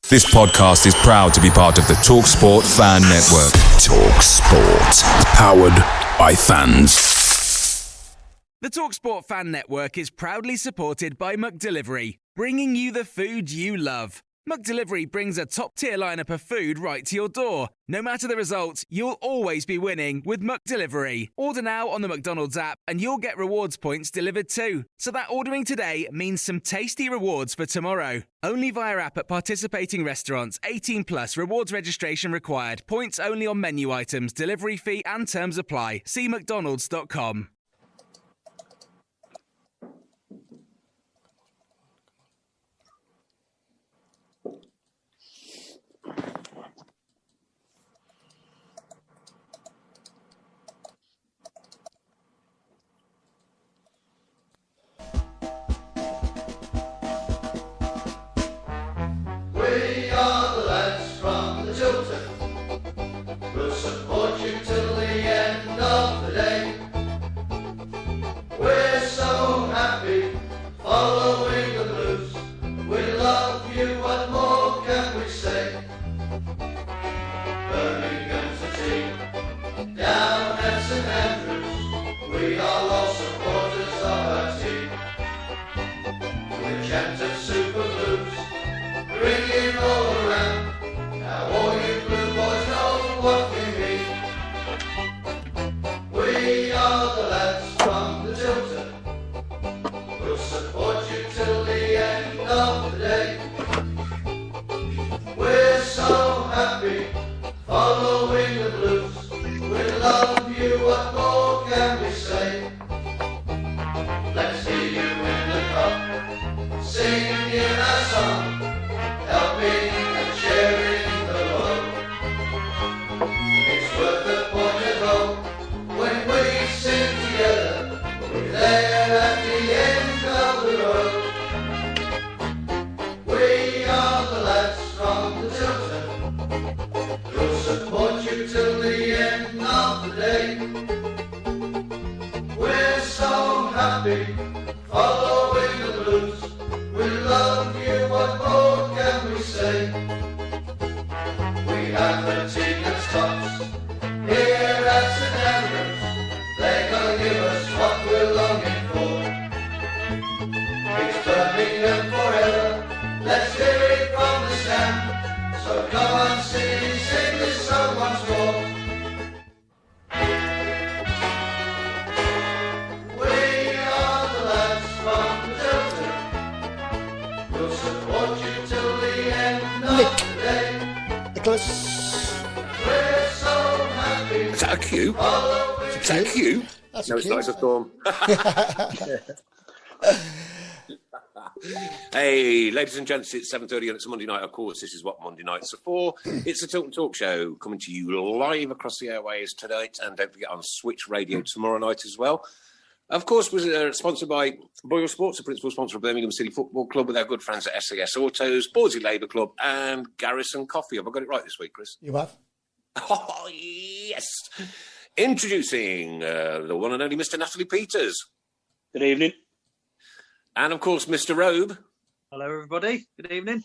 This podcast is proud to be part of the TalkSport Fan Network. TalkSport. Powered by fans. The TalkSport Fan Network is proudly supported by McDelivery, bringing you the food you love. McDelivery brings a top-tier lineup of food right to your door. No matter the result, you'll always be winning with McDelivery. Order now on the McDonald's app and you'll get rewards points delivered too. So that ordering today means some tasty rewards for tomorrow. Only via app at participating restaurants. 18 plus. Rewards registration required. Points only on menu items. Delivery fee and terms apply. See mcdonalds.com. We are the lads from the Tilton. We'll support you till the end of the day. We're so happy following the blues. We love you, what more can we say? Birmingham's the team, down at St Andrews. We are all supporters of our team. We chanted Super Blues, ringing all around. Now all you blue boys know what we mean. We are the lads from the Tilton. We'll support you till the end of the day. We're so happy following the blues. We love you, what more can we say? Let's hear you in the cup, singing in our song, helping and sharing the load. It's worth the point at home when we sing together. We're there at the end of the road. We are the lads from the Tilton. We'll support you till the end of the day. We're so happy following the blues. We love you, what more can we say? We have the team that's tops here at St Andrews. They're gonna give us what we're longing for. It's Birmingham forever, let's hear it from the stand. So come on, sing this song once more. We are the lads from the Tilton. We'll support you till the end of the day. Nicholas. We're so happy. Is that a cue? Is that a cue? That's No, it's cute. not. It's a storm. Hey, ladies and gents, it's 7:30 and it's a Monday night. Of course, this is what Monday nights are for. It's the Tilton Talk Show coming to you live across the airways tonight. And don't forget on Switch Radio tomorrow night as well. Of course, we're sponsored by Boyle Sports, the principal sponsor of Birmingham City Football Club, with our good friends at SAS Autos, Bawdsey Labour Club, and Garrison Coffee. Have I got it right this week, Chris? You have? Oh, yes. Introducing the one and only Mr. Natalie Peters. Good evening. And, of course, Mr. Robe. Hello, everybody. Good evening.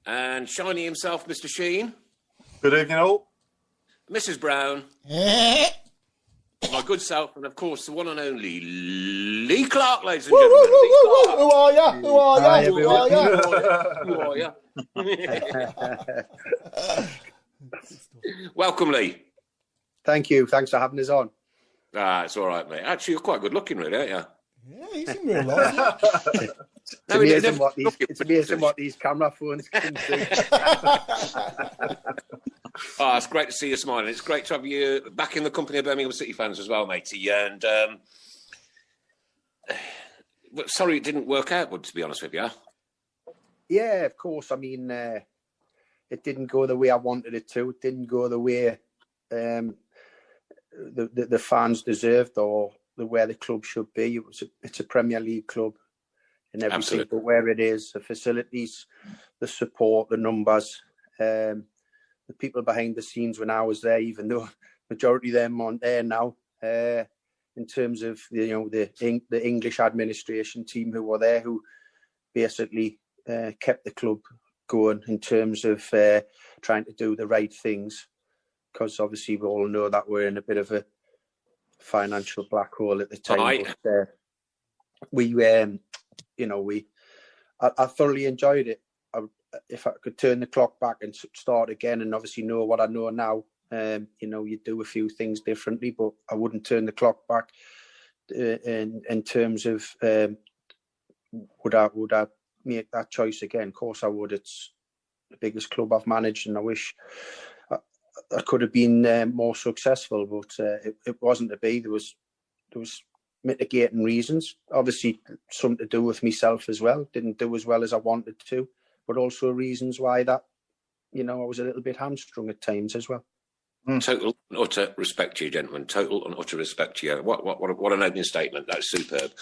And shiny himself, Mr. Sheen. Good evening, all. Mrs. Brown. My good self, and, of course, the one and only Lee Clark, ladies and gentlemen. Lee Clark. Who are you? Who are Hi, you? Who everyone. are you? Who are you? Welcome, Lee. Thank you. Thanks for having us on. It's all right, mate. Actually, you're quite good looking, really, aren't you? Yeah, he's in real life. It's amazing what these camera phones can do. It's great to see you smiling. It's great to have you back in the company of Birmingham City fans as well, matey. And sorry it didn't work out, but to be honest with you. Yeah, of course. I mean, it didn't go the way I wanted it to. It didn't go the way the fans deserved or where the club should be. It's a Premier League club in everything. Absolutely. But where it is, the facilities, the support, the numbers, the people behind the scenes when I was there, even though majority of them aren't there now, in terms of the English administration team who were there, who basically kept the club going in terms of trying to do the right things, because obviously we all know that we're in a bit of a financial black hole at the time. Aye. But I thoroughly enjoyed it. If I could turn the clock back and start again, and obviously know what I know now, you do a few things differently, but I wouldn't turn the clock back in terms of would I make that choice again? Of course I would. It's the biggest club I've managed, and I wish I could have been more successful, but it wasn't to be. There was mitigating reasons, obviously something to do with myself as well. Didn't do as well as I wanted to, but also reasons why that, I was a little bit hamstrung at times as well. Total and utter respect to you, gentlemen. Total and utter respect to you. What an opening statement. That's superb.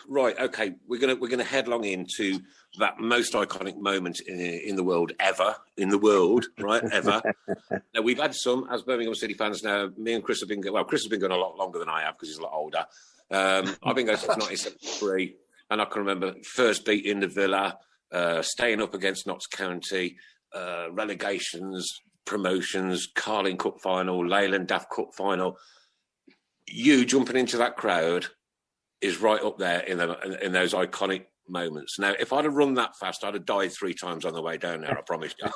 Right, okay. We're gonna headlong into that most iconic moment in the world ever. In the world, right? Ever. Now we've had some as Birmingham City fans. Now me and Chris have been Chris has been going a lot longer than I have because he's a lot older. I've been going since 1973, and I can remember first beating the Villa, staying up against Notts County, relegations, promotions, Carling Cup final, Leyland Daft Cup final. You jumping into that crowd is right up there in those iconic moments. Now, if I'd have run that fast, I'd have died 3 times on the way down there, I promise you.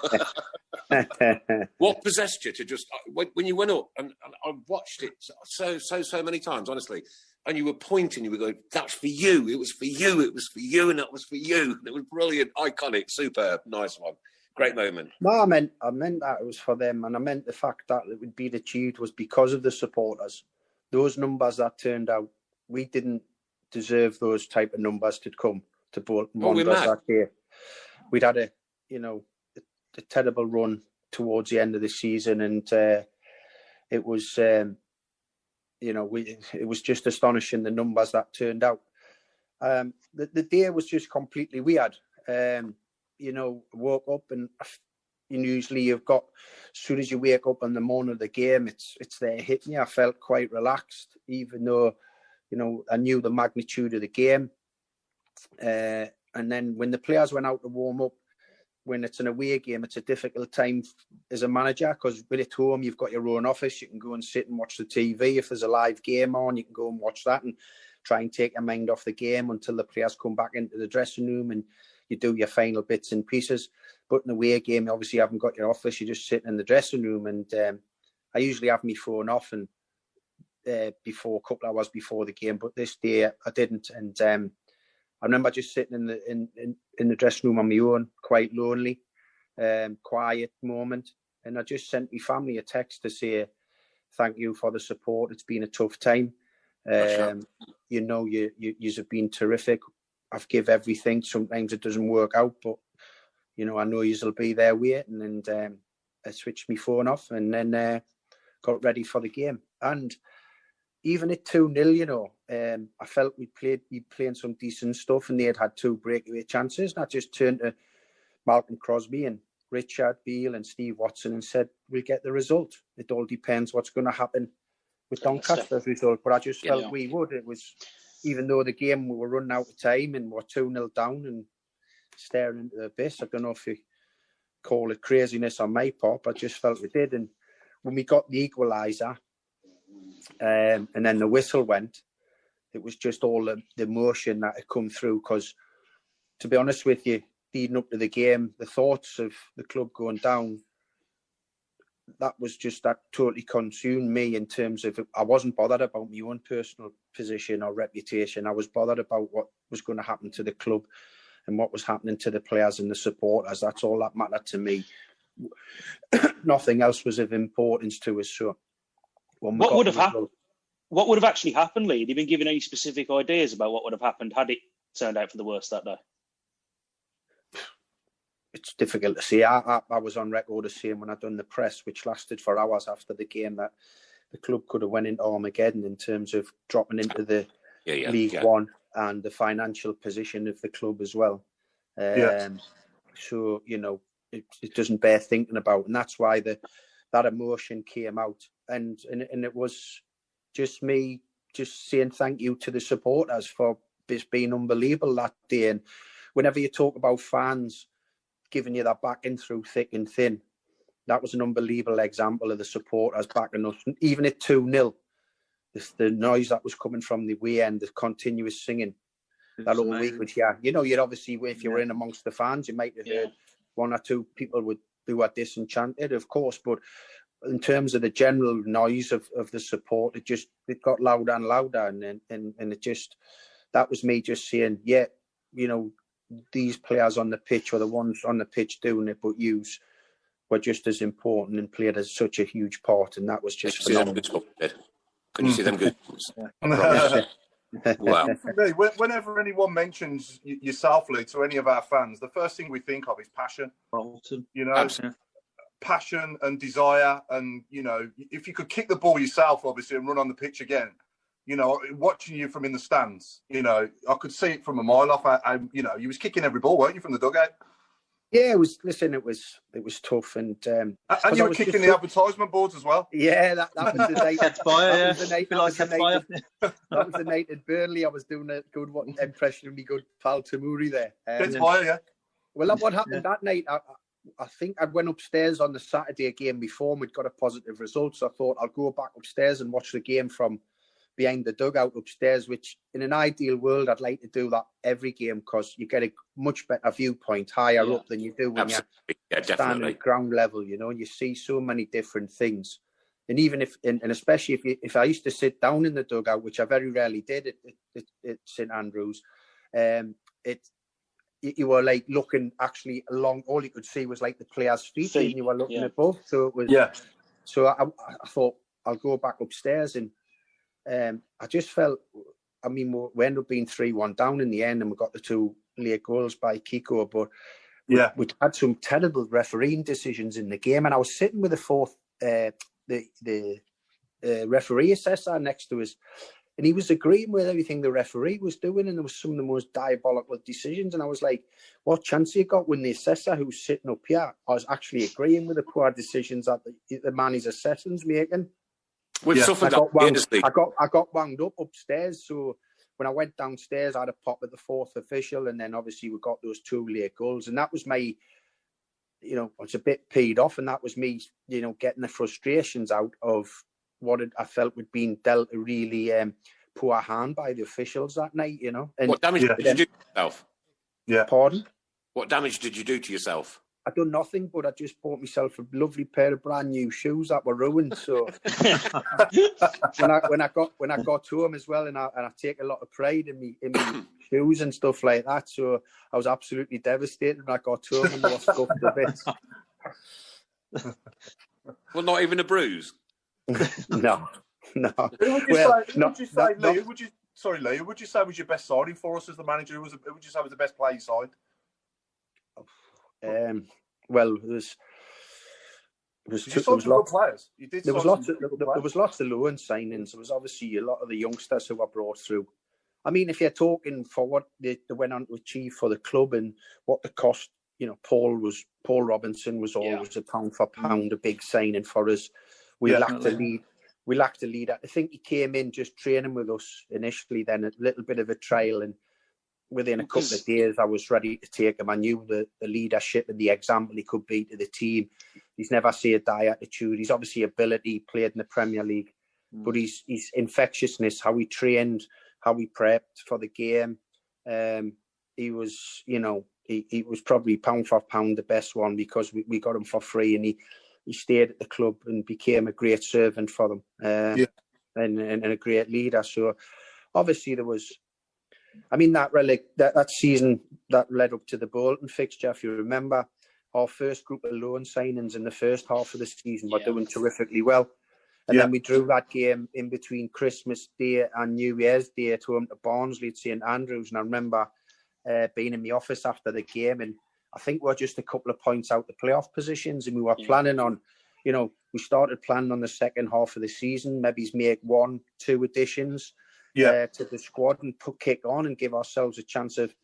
What possessed you to just, when you went up, and I watched it so many times, honestly, and you were pointing, you were going, that's for you, it was for you, it was for you, and that was for you. And it was brilliant, iconic, superb, nice one. Great moment. No, I meant that it was for them, and I meant the fact that it would be achieved was because of the supporters. Those numbers that turned out, we didn't deserve those type of numbers to come to Bolton Wanderers that year. We'd had a terrible run towards the end of the season, and it was it was just astonishing the numbers that turned out. The day was just completely weird. Woke up and usually you've got, as soon as you wake up on the morning of the game, it's there hitting you. I felt quite relaxed, even though, I knew the magnitude of the game. And then when the players went out to warm up, when it's an away game, it's a difficult time as a manager, because when at home, you've got your own office. You can go and sit and watch the TV. If there's a live game on, you can go and watch that and try and take your mind off the game until the players come back into the dressing room and you do your final bits and pieces. But in a away game, obviously you haven't got your office, you're just sitting in the dressing room. And I usually have my phone off and before a couple of hours before the game, but this day I didn't. And I remember just sitting in the dressing room on my own, quite lonely, quiet moment. And I just sent my family a text to say, thank you for the support. It's been a tough time. You've been terrific. I've give everything. Sometimes it doesn't work out, but I know you'll be there waiting. And I switched my phone off and then got ready for the game. And even at 2-0, I felt we'd playing some decent stuff, and they had 2 breakaway chances. And I just turned to Malcolm Crosby and Richard Beale and Steve Watson and said, we'll get the result. It all depends what's going to happen with Doncaster's result. But I just felt we would. It was, even though the game, we were running out of time and we're 2-0 down and staring into the abyss. I don't know if you call it craziness on my part, but I just felt we did. And when we got the equaliser, and then the whistle went, it was just all the emotion that had come through. Because, to be honest with you, leading up to the game, the thoughts of the club going down, that totally consumed me, in terms of, I wasn't bothered about my own personal position or reputation. I was bothered about what was going to happen to the club and what was happening to the players and the supporters. That's all that mattered to me. Nothing else was of importance to us. So, what would have happened? What would have actually happened, Lee? Have you been given any specific ideas about what would have happened had it turned out for the worst that day? It's difficult to say. I was on record as saying, when I'd done the press, which lasted for hours after the game, that the club could have went into Armageddon in terms of dropping into the League One and the financial position of the club as well. So, it doesn't bear thinking about. And that's why that emotion came out. And it was just me just saying thank you to the supporters for just being unbelievable that day. And whenever you talk about fans, giving you that backing through thick and thin. That was an unbelievable example of the supporters backing us, even at 2-0. The noise that was coming from the way end, the continuous singing that whole week, which you'd obviously, if you were in amongst the fans, you might have heard one or two people who were disenchanted, of course, but in terms of the general noise of the support, it got louder and louder, and it just, that was me just saying, these players on the pitch were the ones on the pitch doing it, but yous were just as important and played as such a huge part, and that was just phenomenal. Can you see them good? Wow. Whenever anyone mentions yourself, Lee, to any of our fans, the first thing we think of is passion. Absolutely. Passion and desire, and if you could kick the ball yourself, obviously, and run on the pitch again, watching you from in the stands, I could see it from a mile off. You was kicking every ball, weren't you, from the dugout? Yeah, it was. Listen, it was tough, and you were kicking the advertisement boards as well. Yeah, that was the night. That was the night at Burnley. I was doing a good impression of my good pal Tamuri there. Well, what happened that night? I think I went upstairs on the Saturday game before, and we'd got a positive result. So I thought I'll go back upstairs and watch the game from behind the dugout upstairs, which in an ideal world, I'd like to do that every game, because you get a much better viewpoint higher up than you do when you're standing at ground level, and you see so many different things. And even and especially if I used to sit down in the dugout, which I very rarely did at St Andrews, you were like looking actually along, all you could see was like the players' feet, and you were looking above. So it was, so I thought I'll go back upstairs, and I just felt, we ended up being 3-1 down in the end, and we got the 2 late goals by Kiko, but we had some terrible refereeing decisions in the game, and I was sitting with the referee assessor next to us, and he was agreeing with everything the referee was doing, and there was some of the most diabolical decisions, and I was like, what chance have you got when the assessor who's sitting up here is actually agreeing with the poor decisions that the man he's assessing's making? We've suffered I got wound up upstairs, so when I went downstairs, I had a pop at the 4th official, and then obviously we got those 2 late goals, and that was my, I was a bit peed off, and that was me, getting the frustrations out of what I felt would been dealt a really poor hand by the officials that night, And what damage did you do to yourself? Yeah. Pardon? What damage did you do to yourself? I done nothing, but I just bought myself a lovely pair of brand new shoes that were ruined. So when I got to them as well, and I take a lot of pride in me shoes and stuff like that. So I was absolutely devastated when I got to them, and they were scuffed to bits. Well, not even a bruise. No. Lee, who would you say was your best signing for us as the manager? Who would you say was the best player you signed? Well, there was lots of loan signings. There was obviously a lot of the youngsters who were brought through. If you're talking for what they went on to achieve for the club and what the cost, Paul Robinson was always a pound for pound a big signing for us. We lacked a leader. I think he came in just training with us initially, then a little bit of a trial, and within a couple of days, I was ready to take him. I knew the leadership and the example he could be to the team. He's never say a die attitude. He's obviously ability, played in the Premier League, but his infectiousness, how he trained, how he prepped for the game. He was, he was probably pound for pound the best one, because we got him for free, and he stayed at the club and became a great servant for them, and a great leader. So obviously there was, that season that led up to the Bolton fixture, if you remember, our first group of loan signings in the first half of the season were doing terrifically well. And then we drew that game in between Christmas Day and New Year's Day at home to Barnsley at St Andrews. And I remember being in the office after the game, and I think we're just a couple of points out the playoff positions, and we were planning on, we started planning on the second half of the season, maybe make 1-2 additions to the squad and kick on and give ourselves a chance of,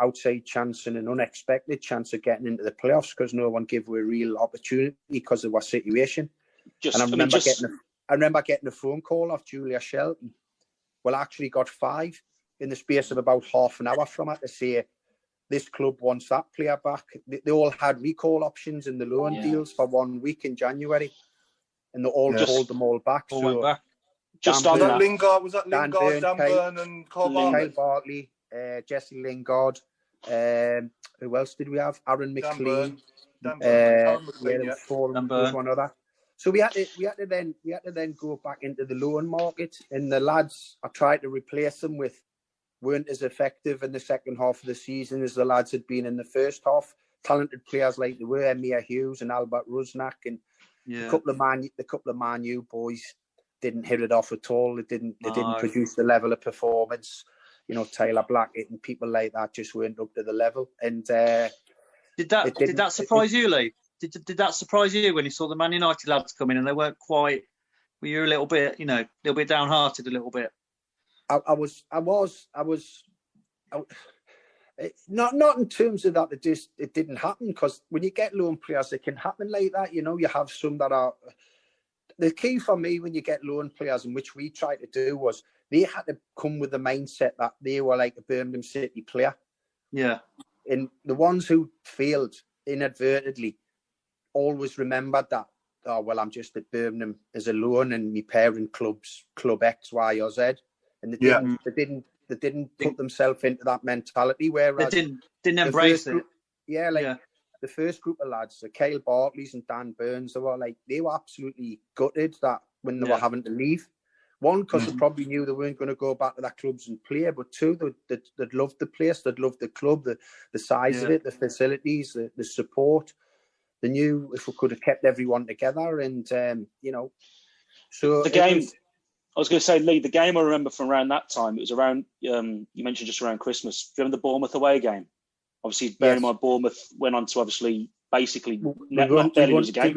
outside chance and an unexpected chance of getting into the playoffs, because no one gave away a real opportunity because of our situation. I remember getting a phone call off Julia Shelton. Well, I actually got 5 in the space of about half an hour from her to say, this club wants that player back. They all had recall options in the loan deals for 1 week in January, and they all pulled them all back. All went back. Just on that, Was that Lingard, Dan Burn, and Kyle Bartley, Jesse Lingard. Who else did we have? Aaron McLean. Dan Burn. One other. So we had to then go back into the loan market, and the lads I tried to replace them with weren't as effective in the second half of the season as the lads had been in the first half. Talented players like they were, Emir Hughes and Albert Rusnak, and a couple of Man U boys didn't hit it off at all. They didn't produce the level of performance. You know, Taylor Blackett and people like that just weren't up to the level. And did that surprise you, Lee? Did that surprise you when you saw the Man United lads come in and they weren't quite? Were you a little bit downhearted a little bit? I was not in terms of that. It didn't happen, because when you get loan players, it can happen like that. You know, you have some that are. The key for me when you get loan players, and which we tried to do, was they had to come with the mindset that they were like a Birmingham City player. Yeah. And the ones who failed inadvertently always remembered that, oh, well, I'm just at Birmingham as a loan and my parent club's club X, Y, or Z. And they didn't put themselves into that mentality. Whereas they didn't embrace it. The first group of lads, the Kyle Bartleys and Dan Burns, they were absolutely gutted that when they were having to leave. One, because they probably knew they weren't going to go back to their clubs and play, but two, they'd loved the place, they'd loved the club, the size of it, the facilities, the support. They knew if we could have kept everyone together, and so the game. I was going to say, Lee, the game I remember from around that time, it was around. You mentioned just around Christmas. Do you remember the Bournemouth away game? Obviously, bearing in mind Bournemouth went on to obviously basically not barely lose a game.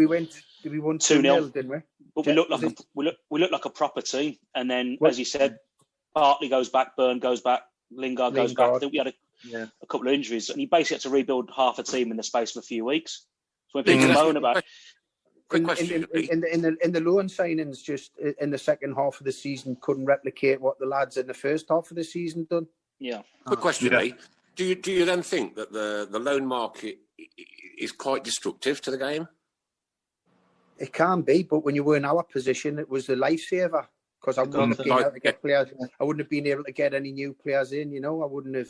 Did we won 2-0, didn't we? But we looked like a proper team. And then, as you said, Bartley goes back, Byrne goes back, Lingard goes back. I think we had a couple of injuries, and he basically had to rebuild half a team in the space of a few weeks. So when people moan about. In the loan signings, just in the second half of the season, couldn't replicate what the lads in the first half of the season done. Yeah. Good question, Lee. Do you then think that the loan market is quite destructive to the game? It can be, but when you were in our position, it was a lifesaver, because I wouldn't have been able to get players. I wouldn't have been able to get any new players in. You know, I wouldn't have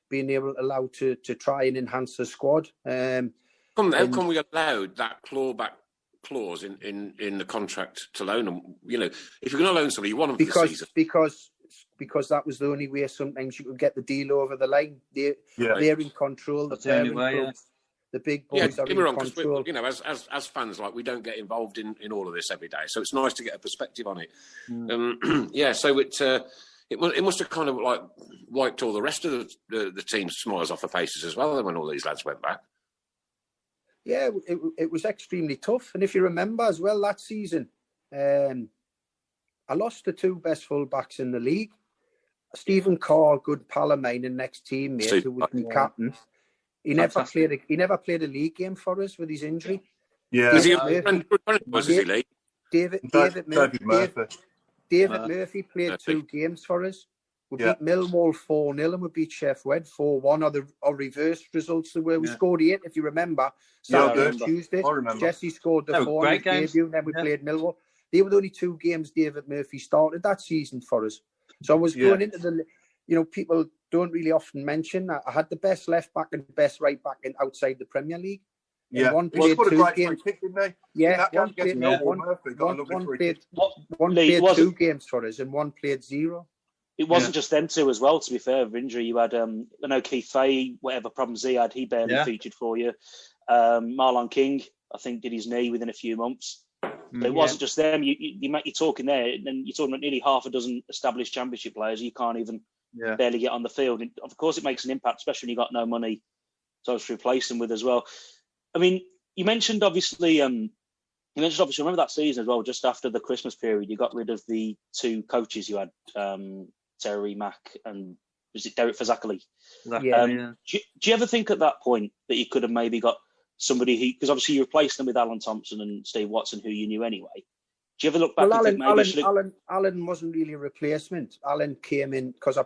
been allowed to try and enhance the squad. How come we allowed that clawback clause in the contract to loan them? You know, if you're going to loan somebody, you want them for the season. Because that was the only way sometimes you could get the deal over the line. They're in control. That's the only way, The big boys are in control. You know, as fans, like, we don't get involved in all of this every day, so it's nice to get a perspective on it. So it must have kind of like wiped all the rest of the team's smiles off their faces as well when all these lads went back. Yeah, it was extremely tough. And if you remember as well, that season, I lost the two best fullbacks in the league. Stephen Carr, good pal of mine and next teammate, who was my captain. He never played a league game for us with his injury. Yeah. David Murphy played 2 games for us. We beat Millwall 4-0 and we beat Chef Wed 4-1, or reverse results the way we scored 8, if you remember. Saturday and Tuesday. Jesse scored the 4 in his debut, and then we played Millwall. They were the only 2 games David Murphy started that season for us. So I was going into people don't really often mention, I had the best left back and best right back outside the Premier League. Yeah, one played 2 games. One played 2 games for us, and one played 0. It wasn't just them two as well, to be fair, of injury. You had, I know Keith Fay, whatever problems he had, he barely featured for you. Marlon King, I think, did his knee within a few months. So it wasn't just them. You're talking there, and you're talking about nearly half a dozen established championship players. You can't even barely get on the field. And of course, it makes an impact, especially when you've got no money to replace them with as well. I mean, you mentioned obviously, remember that season as well, just after the Christmas period, you got rid of the 2 coaches you had, Terry Mack and was it Derek Fazackerley? Do you ever think at that point that you could have maybe got somebody because obviously you replaced them with Alan Thompson and Steve Watson, who you knew anyway? Do you ever look back and think maybe Alan wasn't really a replacement. Alan came in because I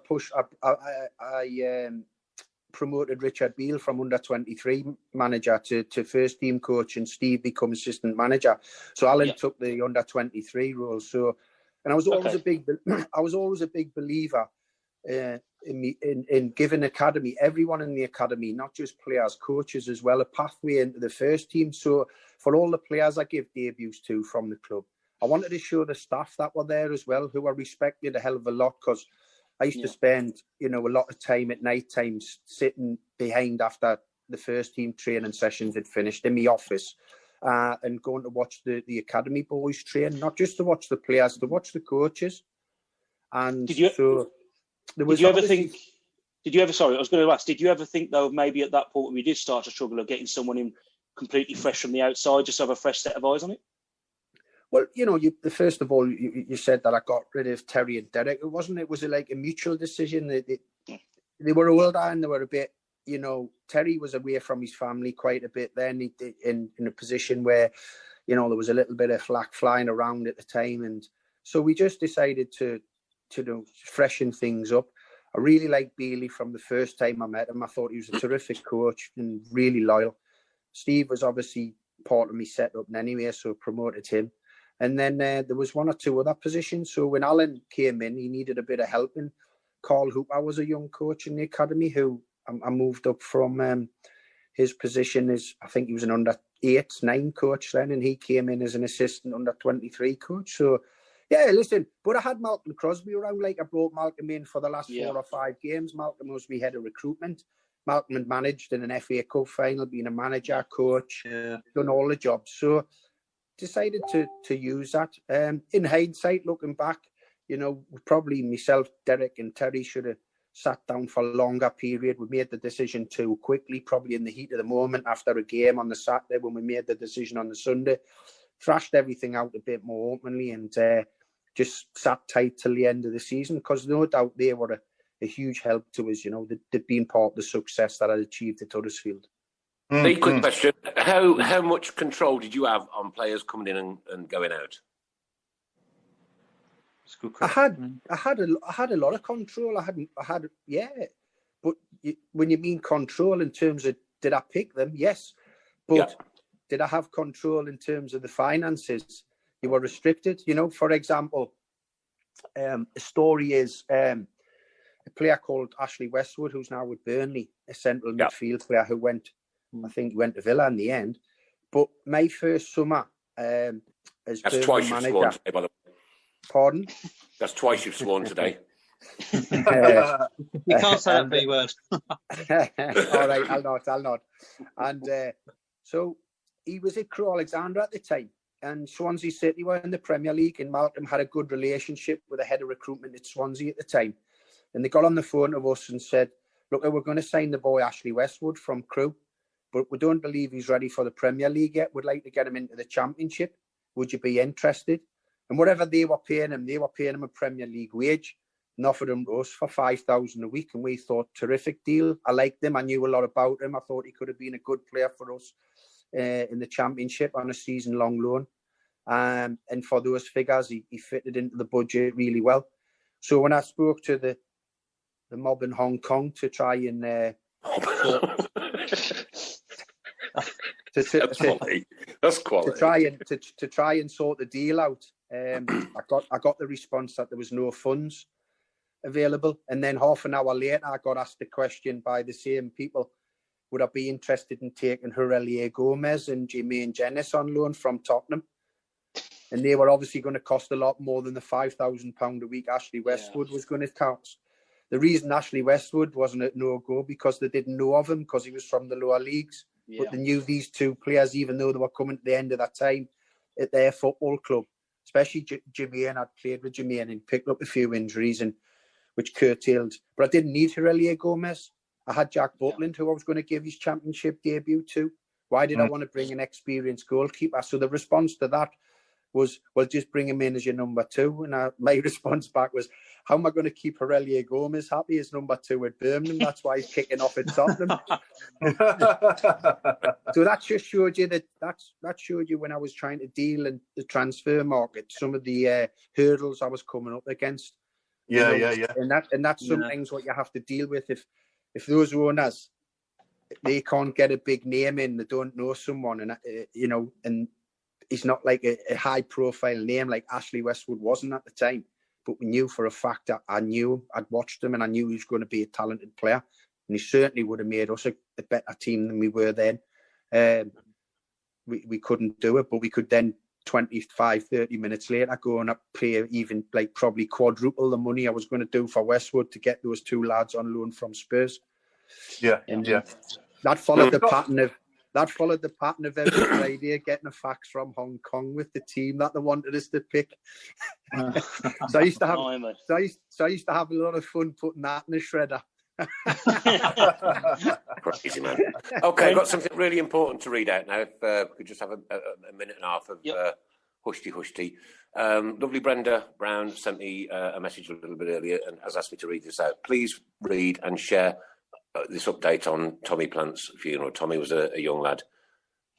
promoted Richard Beale from under-23 manager to first team coach, and Steve become assistant manager. So Alan took the under-23 role. So, and I was always a big believer in giving academy, everyone in the academy, not just players, coaches as well, a pathway into the first team. So for all the players I give debuts to from the club, I wanted to show the staff that were there as well, who are respected a hell of a lot, because I used to spend, a lot of time at night times sitting behind after the first team training sessions had finished in my office and going to watch the academy boys train, not just to watch the players, to watch the coaches. And did you ever think, though, maybe at that point when we did start to struggle of getting someone in completely fresh from the outside, just have a fresh set of eyes on it? Well, first of all, you said that I got rid of Terry and Derek. It was like a mutual decision. They were older and they were a bit, Terry was away from his family quite a bit then, in a position where, there was a little bit of flack flying around at the time. And so we just decided to freshen things up. I really liked Bailey from the first time I met him. I thought he was a terrific coach and really loyal. Steve was obviously part of me setup anyway, so I promoted him. And then there was one or two other positions. So when Alan came in, he needed a bit of help. And Carl Hooper was a young coach in the academy who I moved up from his position as, I think he was an under-8-9 coach then, and he came in as an assistant under-23 coach. So, yeah, listen, but I had Malcolm Crosby around. Like, I brought Malcolm in for the last 4 or 5 games. Malcolm was my head of recruitment. Malcolm had managed in an FA Cup final, being a manager, coach, done all the jobs. So decided to use that. In hindsight, looking back, probably myself, Derek and Terry should have sat down for a longer period. We made the decision too quickly, probably in the heat of the moment after a game on the Saturday when we made the decision on the Sunday. Thrashed everything out a bit more openly and just sat tight till the end of the season, because no doubt they were a huge help to us. They'd been part of the success that I'd achieved at Huddersfield. A quick question. How much control did you have on players coming in and going out? I had a lot of control. But when you mean control in terms of did I pick them? Yes. But did I have control in terms of the finances? You were restricted. For example, a story is a player called Ashley Westwood, who's now with Burnley, a central midfield player who went to Villa in the end. But my first summer as That's Burnley twice manager, you've sworn today, by the way. Pardon? That's twice you've sworn today. You can't say that B word. All right, I'll not. And so he was at Crewe Alexandra at the time, and Swansea City were in the Premier League, and Malcolm had a good relationship with the head of recruitment at Swansea at the time. And they got on the phone to us and said, look, we're going to sign the boy Ashley Westwood from Crewe, but we don't believe he's ready for the Premier League yet. We'd like to get him into the Championship. Would you be interested? And whatever they were paying him a Premier League wage and offered him to us for $5,000 a week. And we thought, terrific deal. I liked him. I knew a lot about him. I thought he could have been a good player for us in the Championship on a season-long loan. And for those figures, he fitted into the budget really well. So when I spoke to the mob in Hong Kong to try and That's quality. To try and sort the deal out, I got the response that there was no funds available, and then half an hour later I got asked the question by the same people, would I be interested in taking Aurelien Gomez and Jermaine Jenas on loan from Tottenham? And they were obviously going to cost a lot more than the £5,000 a week Ashley Westwood was going to cost. The reason Ashley Westwood wasn't a no-go because they didn't know of him because he was from the lower leagues. But they knew these two players, even though they were coming to the end of that time at their football club. Especially Jermaine. I'd played with Jermaine and picked up a few injuries, which curtailed. But I didn't need Aurelien Gomez. I had Jack Butland, who I was going to give his Championship debut to. Why did I want to bring an experienced goalkeeper? So the response to that was, well, just bring him in as your number 2. And my response back was, how am I going to keep Aurelien Gomez happy as number 2 at Birmingham? That's why he's kicking off at Tottenham. So that just showed you that showed you when I was trying to deal in the transfer market, some of the hurdles I was coming up against. Yeah. And that's sometimes what you have to deal with. if those owners, they can't get a big name in, they don't know someone, and and he's not like a high profile name like Ashley Westwood wasn't at the time. But we knew for a fact that I'd watched him and I knew he was going to be a talented player. And he certainly would have made us a better team than we were then. We couldn't do it, but we could then 25, 30 minutes later go and pay even like probably quadruple the money I was going to do for Westwood to get those two lads on loan from Spurs. Yeah. That followed the pattern of every Friday getting a fax from Hong Kong with the team that they wanted us to pick. So I used to have a lot of fun putting that in a shredder. Crazy man. Okay, I've got something really important to read out now. If we could just have a minute and a half of hushty. Lovely Brenda Brown sent me a message a little bit earlier and has asked me to read this out. Please read and share this update on Tommy Plant's funeral. Tommy was a young lad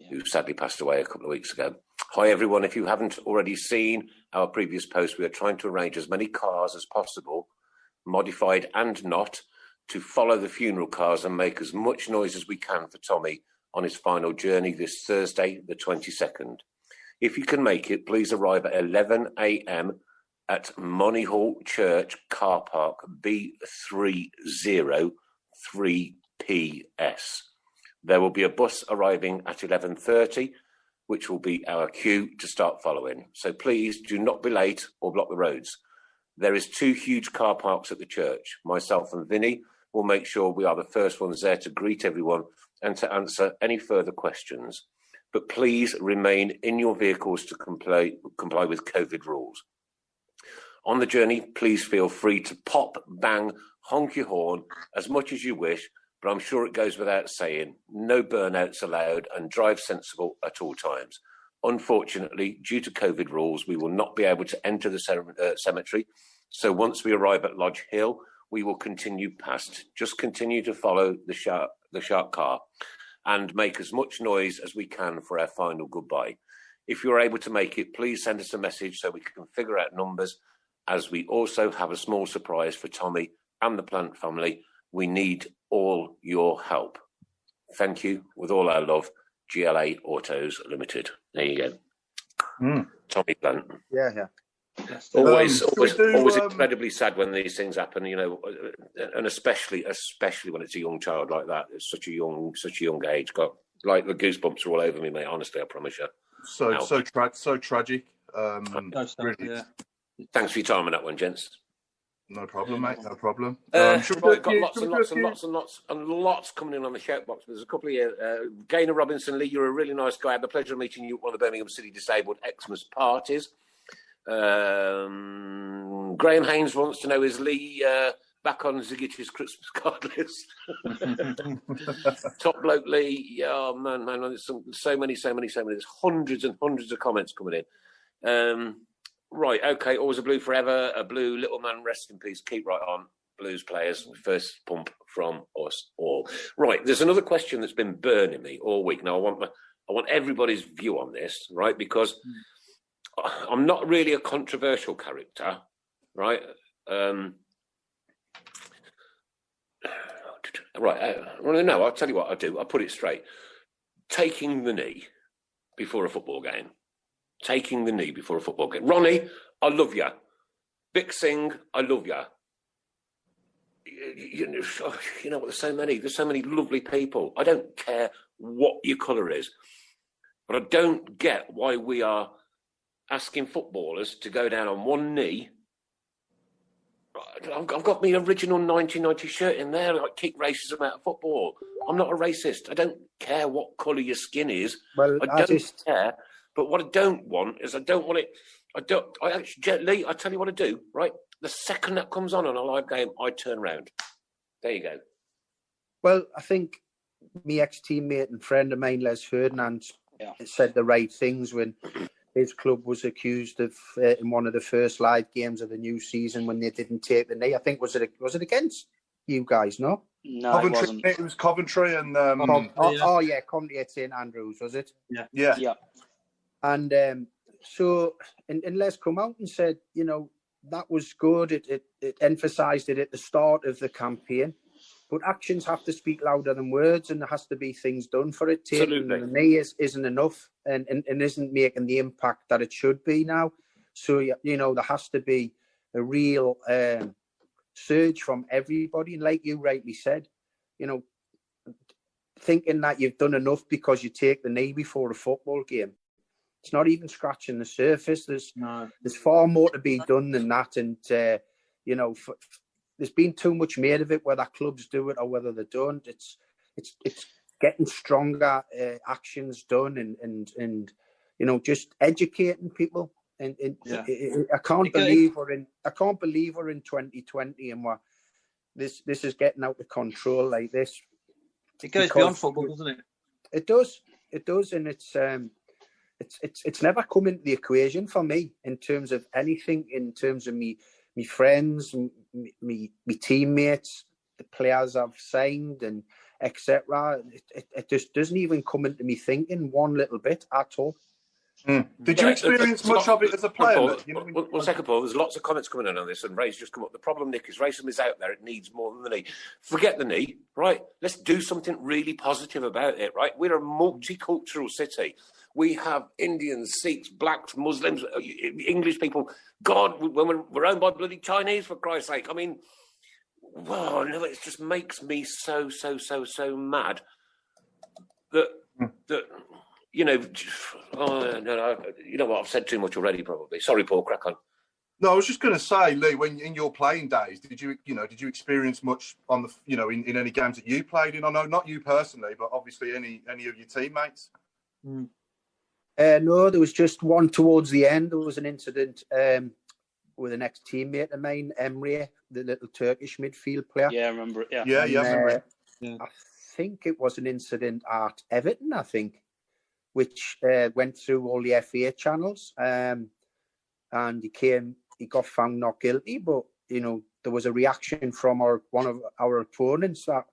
who sadly passed away a couple of weeks ago. Hi everyone, if you haven't already seen our previous post, we are trying to arrange as many cars as possible, modified and not, to follow the funeral cars and make as much noise as we can for Tommy on his final journey this Thursday, the 22nd. If you can make it, please arrive at 11 a.m. at Moneyhall Church Car Park, B303PS. There will be a bus arriving at 11:30, which will be our cue to start following. So please do not be late or block the roads. There is 2 huge car parks at the church. Myself and Vinny will make sure we are the first ones there to greet everyone and to answer any further questions. But please remain in your vehicles to comply with COVID rules. On the journey, please feel free to pop, bang, honk your horn as much as you wish, but I'm sure it goes without saying, no burnouts allowed and drive sensible at all times. Unfortunately, due to COVID rules, we will not be able to enter the cemetery. So once we arrive at Lodge Hill, we will continue past. Just continue to follow the shark car and make as much noise as we can for our final goodbye. If you're able to make it, please send us a message so we can figure out numbers, as we also have a small surprise for Tommy and the Plant family. We need all your help. Thank you. With all our love, GLA Autos Limited. There you go. Tommy Plant. Yeah. Always incredibly sad when these things happen, and especially when it's a young child like that. It's such a young age. Got like the goosebumps are all over me, mate. Honestly, I promise you. So tragic. Really. Thanks for your time on that one, gents. No problem, mate. No problem. We've got lots and lots coming in on the shout box. There's a couple here. Gaynor Robinson, Lee, you're a really nice guy. I had the pleasure of meeting you at one of the Birmingham City Disabled Xmas parties. Graham Haynes wants to know, is Lee back on Ziggich's Christmas card list? Top bloke Lee. Oh man, there's so many. There's hundreds and hundreds of comments coming in. Right, okay, always a blue forever, a blue little man, rest in peace, keep right on, Blues players, first pump from us all. Right, there's another question that's been burning me all week. Now, I want everybody's view on this, right, because I'm not really a controversial character, right? I'll tell you what I do, I'll put it straight. Taking the knee before a football game. Ronnie, I love you. Vic Singh, I love you. You know what? There's so many lovely people. I don't care what your colour is, but I don't get why we are asking footballers to go down on one knee. I've got my original 1990 shirt in there. Like, kick racism out of football. I'm not a racist. I don't care what colour your skin is. Well, I don't care. But what I don't want is I tell you what I do, right? The second that comes on a live game, I turn around. There you go. Well, I think my ex-teammate and friend of mine, Les Ferdinand, said the right things when his club was accused of in one of the first live games of the new season when they didn't take the knee. I think was it against you guys? No, Coventry. It wasn't. It was Coventry and Coventry at St Andrews, was it? Yeah. And so Les come out and said, that was good. It emphasised it at the start of the campaign. but actions have to speak louder than words, and there has to be things done for it. Taking Absolutely. the knee isn't enough, and isn't making the impact that it should be now. So there has to be a real surge from everybody, and like you rightly said, thinking that you've done enough because you take the knee before a football game. It's not even scratching the surface. There's far more to be done than that, and there's been too much made of it, whether clubs do it or whether they don't. It's getting stronger actions done, and just educating people. And I can't believe we're in 2020 and this is getting out of control like this. It goes beyond football, doesn't it? It does, and it's never come into the equation for me in terms of anything, in terms of me friends, me teammates, the players I've signed, and etc. It just doesn't even come into me thinking one little bit at all. Did you experience much of it as a player? One second, Paul. There's lots of comments coming in on this, and Ray's just come up. The problem, Nick, is racism is out there. It needs more than the knee. Forget the knee, right? Let's do something really positive about it, right? We're a multicultural city. We have Indians, Sikhs, blacks, Muslims, English people. God, when we're owned by bloody Chinese, for Christ's sake. I mean, wow, no, it just makes me so mad that. You know what? I've said too much already. Probably. Sorry, Paul. Crack on. No, I was just going to say, Lee, when in your playing days, did you experience much on the, in any games that you played in? I know not you personally, but obviously any of your teammates. No, there was just one towards the end. There was an incident with an ex-teammate of mine, Emre, the little Turkish midfield player. Yeah, I remember it. Yeah, I remember it. I think it was an incident at Everton, which went through all the FA channels, and he got found not guilty. But there was a reaction from one of our opponents that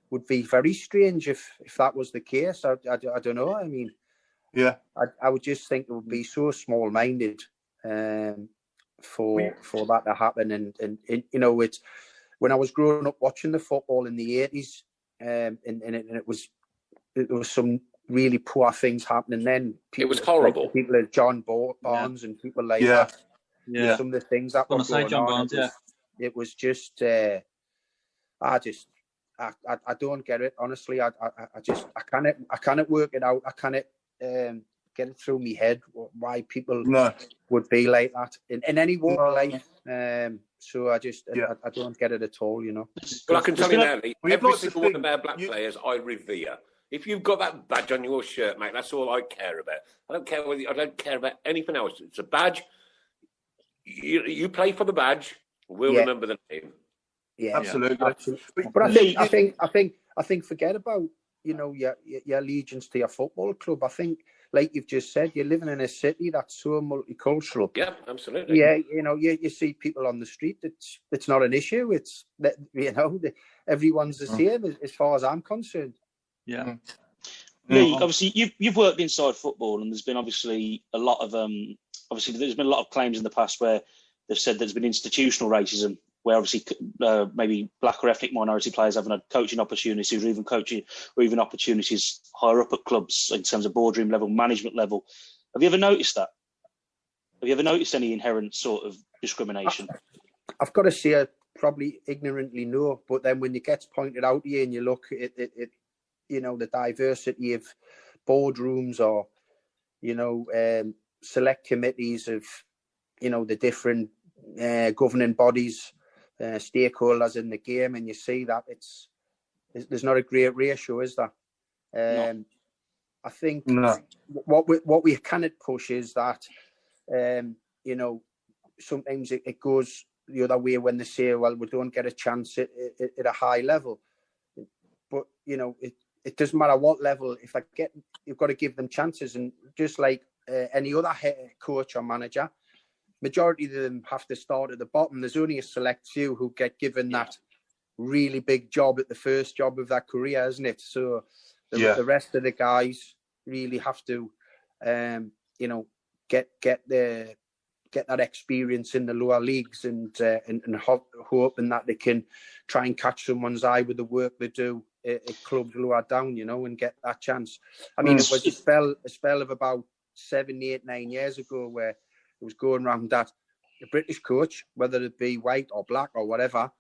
would be very strange if that was the case. I don't know. I mean, yeah, I would just think it would be so small-minded for that to happen. And it's when I was growing up watching the football in the 80s, and it was some really poor things happening then. It was horrible. Like people like John Barnes and people like that. Yeah. Some of the things that were going John on. Barnes, it was just, I don't get it. Honestly, I cannot work it out. I cannot get it through my head why people would be like that in any walk of life. So I don't get it at all. Well, I can tell you now, Lee, every single one of our black players I revere. If you've got that badge on your shirt, mate, that's all I care about. I don't care about anything else. It's a badge. You play for the badge. We'll remember the name. Yeah, absolutely. But I think forget about your allegiance to your football club. I think, like you've just said, you're living in a city that's so multicultural. Yeah, absolutely. Yeah, you see people on the street. It's not an issue. It's everyone's the same as far as I'm concerned. Yeah. Lee, obviously you've worked inside football, and there's been obviously a lot of there's been a lot of claims in the past where they've said there's been institutional racism, where obviously maybe black or ethnic minority players haven't had coaching opportunities, or even opportunities higher up at clubs in terms of boardroom level, management level. Have you ever noticed that? Have you ever noticed any inherent sort of discrimination? I've got to say, I probably ignorantly no, but then when it gets pointed out to you and you look at it, the diversity of boardrooms or, select committees of, the different governing bodies, stakeholders in the game, and you see that there's not a great ratio, is there? No. I think what we cannot push is that, sometimes it goes the other way when they say, well, we don't get a chance at a high level. But, it doesn't matter what level. If you've got to give them chances. And just like any other coach or manager, majority of them have to start at the bottom. There's only a select few who get given that really big job at the first job of their career, isn't it? So the rest of the guys really have to, get the get that experience in the lower leagues and hoping that they can try and catch someone's eye with the work they do at clubs lower down, and get that chance. I mean, it was a spell of about 7, 8, 9 years ago where it was going around that the British coach, whether it be white or black or whatever,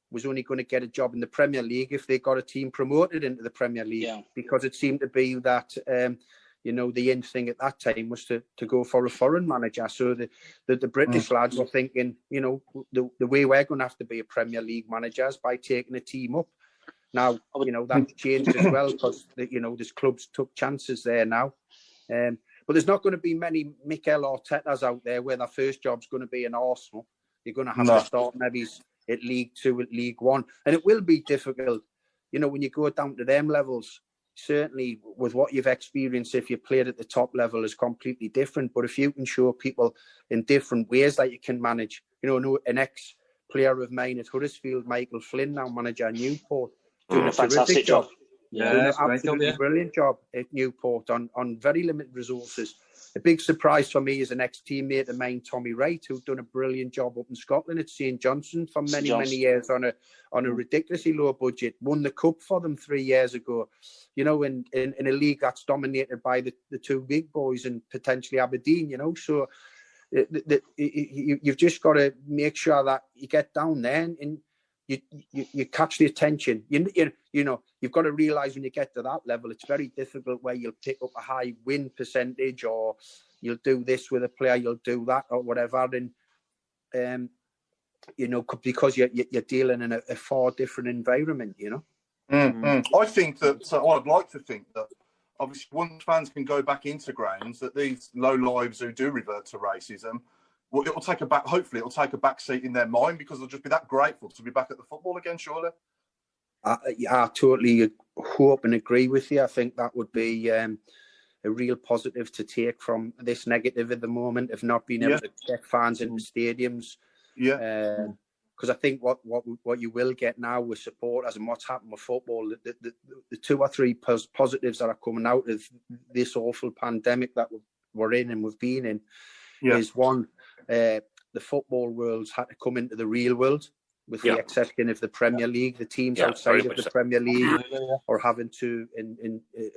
was only going to get a job in the Premier League if they got a team promoted into the Premier League, because it seemed to be that, the end thing at that time was to go for a foreign manager. So the British lads were thinking, the way we're going to have to be a Premier League manager is by taking a team up. Now, that's changed as well because, there's clubs took chances there now. But there's not going to be many Mikel Artetas out there where their first job's going to be in Arsenal. You're going to have to start maybe at League 2, at League 1. And it will be difficult, when you go down to them levels. Certainly with what you've experienced, if you played at the top level, is completely different. But if you can show people in different ways that you can manage, an ex-player of mine at Huddersfield, Michael Flynn, now manager at Newport, doing a fantastic job. Yeah, absolutely brilliant job at Newport on very limited resources. A big surprise for me is an ex-teammate of mine, Tommy Wright, who'd done a brilliant job up in Scotland at St Johnstone for many years on a ridiculously low budget. Won the cup for them 3 years ago. In a league that's dominated by the two big boys and potentially Aberdeen. So you've just got to make sure that you get down there and you catch the attention. You've got to realise when you get to that level, it's very difficult where you'll pick up a high win percentage, or you'll do this with a player, you'll do that or whatever, and because you're dealing in a far different environment. I think that I'd like to think that obviously once fans can go back into grounds, that these low lives who do revert to racism, well, hopefully it'll take a back seat in their mind, because they'll just be that grateful to be back at the football again, surely. I totally hope and agree with you. I think that would be a real positive to take from this negative at the moment of not being able to get fans in the stadiums. Because I think what you will get now with supporters and what's happened with football, the 2 or 3 positives that are coming out of this awful pandemic that we're in and we've been in, is one, the football world's had to come into the real world, with the exception of the Premier League. The teams outside of the Premier League are having to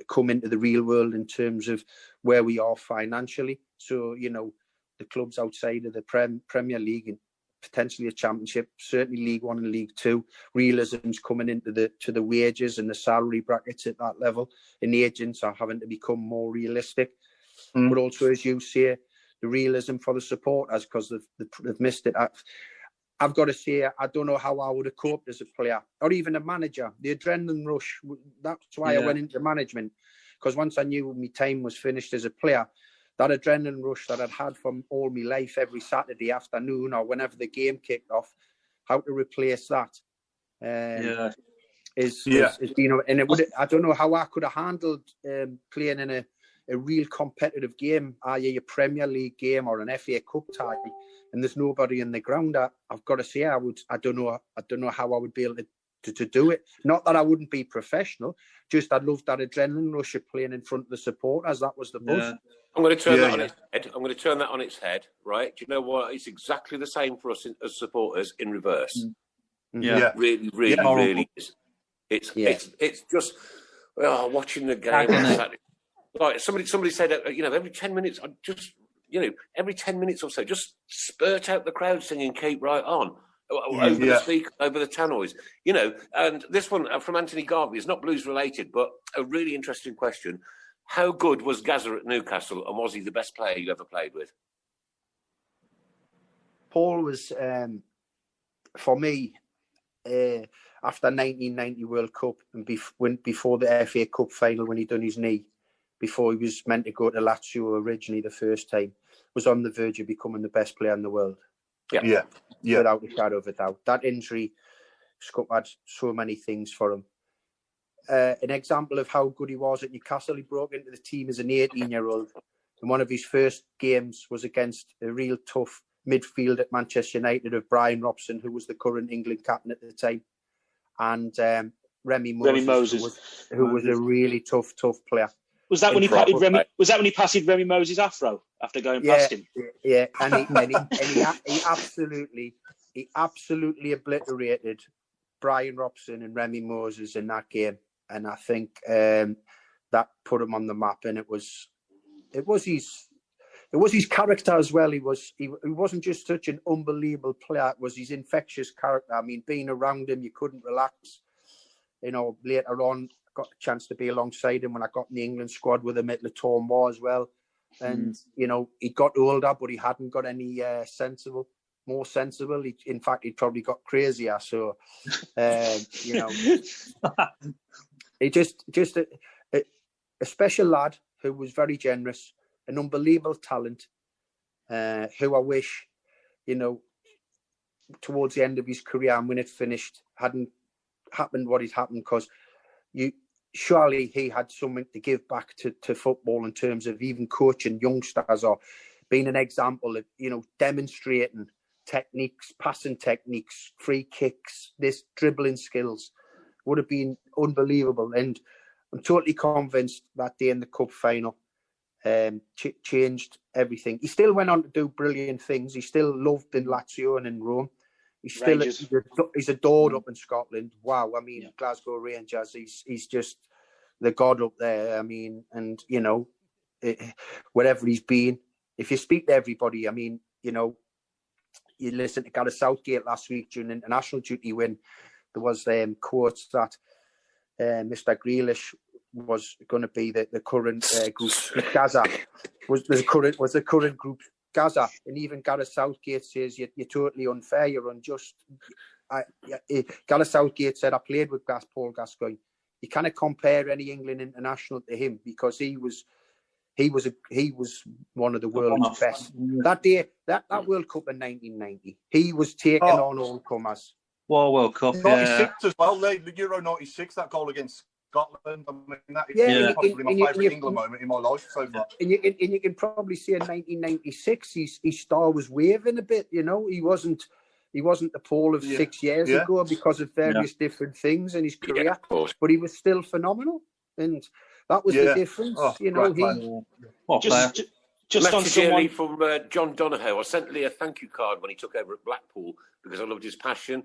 come into the real world in terms of where we are financially. So, the clubs outside of the Premier League and potentially a Championship, certainly League 1 and League 2, realism's coming into the wages and the salary brackets at that level, and the agents are having to become more realistic. But also, as you say, the realism for the supporters, because they've missed it. I've got to say, I don't know how I would have coped as a player or even a manager. The adrenaline rush, that's why I went into management, because once I knew my time was finished as a player, that adrenaline rush that I'd had from all my life every Saturday afternoon or whenever the game kicked off, how to replace that is and it would. I don't know how I could have handled playing in a real competitive game, i.e. a Premier League game or an FA Cup tie, and there's nobody in the ground. I've got to say, I don't know how I would be able to do it. Not that I wouldn't be professional, just I'd love that adrenaline rush of playing in front of the supporters. That was the buzz. I'm going to turn that on its head. I'm going to turn that on its head, right? Do you know what? It's exactly the same for us as supporters in reverse. Really, really is. It's just watching the game on Saturday. Like somebody said, every 10 minutes, every 10 minutes or so, just spurt out the crowd singing "Keep Right On" over the speaker, over the tannoys. And this one from Anthony Garvey is not blues related, but a really interesting question. How good was Gazza at Newcastle, and was he the best player you ever played with? Paul was, for me, after 1990 World Cup and before the FA Cup final when he done his knee, before he was meant to go to Lazio originally the first time, was on the verge of becoming the best player in the world. Without a shadow of a doubt. That injury scuppered so many things for him. An example of how good he was at Newcastle, he broke into the team as an 18-year-old. And one of his first games was against a real tough midfield at Manchester United of Brian Robson, who was the current England captain at the time. And Remy Moses. Who was a really tough player. Was that when he patted Remy? Was that when he patted Remy Moses' afro after going past him? Yeah, and he absolutely obliterated Brian Robson and Remy Moses in that game, and I think that put him on the map. And it was his character as well. He wasn't just such an unbelievable player. It was his infectious character. I mean, being around him, you couldn't relax. You know, later on, got a chance to be alongside him when I got in the England squad with him at Le Tournoi as well. And, you know, he got older, but he hadn't got any more sensible. In fact, he'd probably got crazier. So, you know, he just a special lad who was very generous, an unbelievable talent, who I wish, you know, towards the end of his career and when it finished, hadn't happened what had happened, because surely he had something to give back to football in terms of even coaching youngsters or being an example of, you know, demonstrating techniques, passing techniques, free kicks, this dribbling skills would have been unbelievable. And I'm totally convinced that day in the cup final changed everything. He still went on to do brilliant things. He still loved in Lazio and in Rome. He's adored up in Scotland. Wow, I mean, Glasgow Rangers. He's just the god up there. I mean, and you know, wherever he's been, if you speak to everybody, I mean, you know, you listen to Gareth Southgate last week during international duty when there was quotes that Mr. Grealish was going to be the current group Gaza was the current group Gaza, and even Gareth Southgate says you're totally unfair, you're unjust. Gareth Southgate said, I played with Paul Gascoigne. You can't compare any England international to him because he was one of the world's best. That day, that World Cup in 1990, he was taking on all comers. World Cup, 96 as well, the Euro 96, that goal against Scotland. I mean, that is probably my favourite England moment in my life so far. And you can probably see in 1996, his star was waving a bit. You know, he wasn't the Paul of 6 years ago because of various different things in his career, but he was still phenomenal, and that was the difference. You know, just on someone from John Donohoe. I sent Lee a thank you card when he took over at Blackpool because I loved his passion.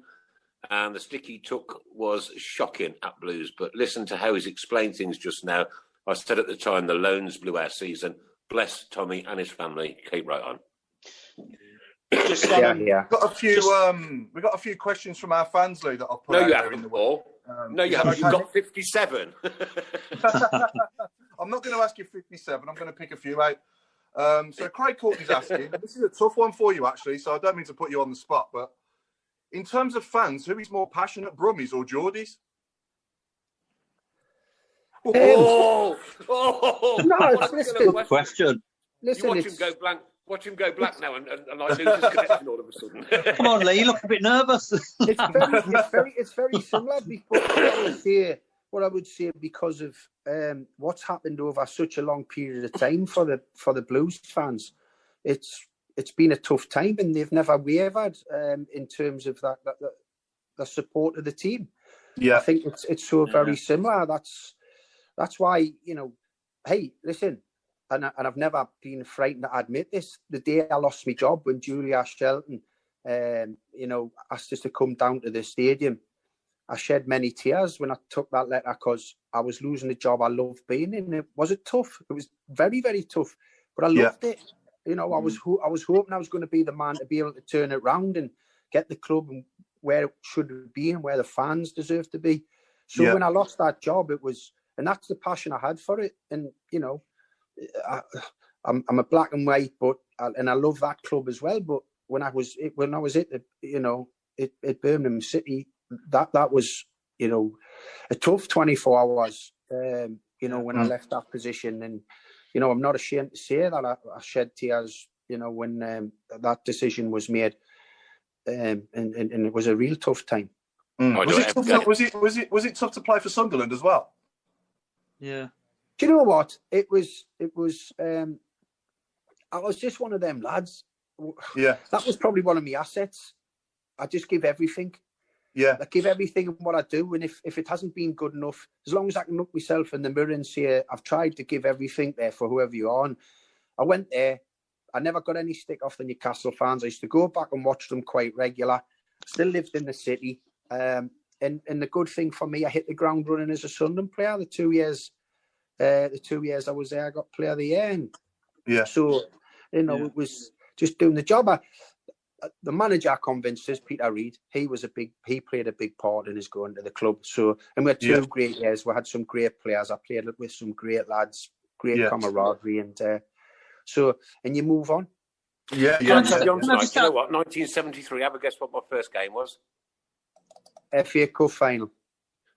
And the stick he took was shocking at Blues. But listen to how he's explained things just now. I said at the time, the loans blew our season. Bless Tommy and his family. Keep right on. Got a few. We got a few questions from our fans, Lee, that I'll put. No, you haven't, Paul. No, you haven't. You've got 57. I'm not going to ask you 57. I'm going to pick a few out. So Craig Courtney's asking. This is a tough one for you, actually. So I don't mean to put you on the spot, but. In terms of fans, who is more passionate, Brummies or Geordies? No, it's a good question. Listen, you watch him go black now, and I lose his connection all of a sudden. Come on, Lee, you look a bit nervous. It's very similar. What I would say because of what's happened over such a long period of time for the Blues fans, it's been a tough time, and they've never wavered in terms of the support of the team. Yeah, I think it's so very similar. That's why, you know, hey, listen, and I've never been frightened to admit this. The day I lost my job, when Julia Shelton, you know, asked us to come down to the stadium, I shed many tears when I took that letter because I was losing the job I loved being in. Was it tough? It was very, very tough, but I loved it. You know, I was hoping I was going to be the man to be able to turn it around and get the club where it should be and where the fans deserve to be. So when I lost that job, and that's the passion I had for it. And you know, I'm a black and white, and I love that club as well. But when I was at Birmingham City, that was, you know, a tough 24 hours. You know, when I left that position. And you know, I'm not ashamed to say that I shed tears, you know, when that decision was made, and it was a real tough time. Was it tough to play for Sunderland as well? Yeah. Do you know what? It was. I was just one of them lads. Yeah. That was probably one of my assets. I just give everything. Yeah. I give everything in what I do, and if it hasn't been good enough, as long as I can look myself in the mirror and say I've tried to give everything there for whoever you are. And I went there. I never got any stick off the Newcastle fans. I used to go back and watch them quite regular. Still lived in the city. And the good thing for me, I hit the ground running as a Sunderland player. The 2 years I was there, I got Player of the Year. And so, it was just doing the job. The manager convinced us, Peter Reid. He played a big part in us going to the club. So, and we had 2 great years. We had some great players. I played with some great lads, great camaraderie, and and you move on. Yeah. You know what? 1973. Have a guess what my first game was? FA Cup final.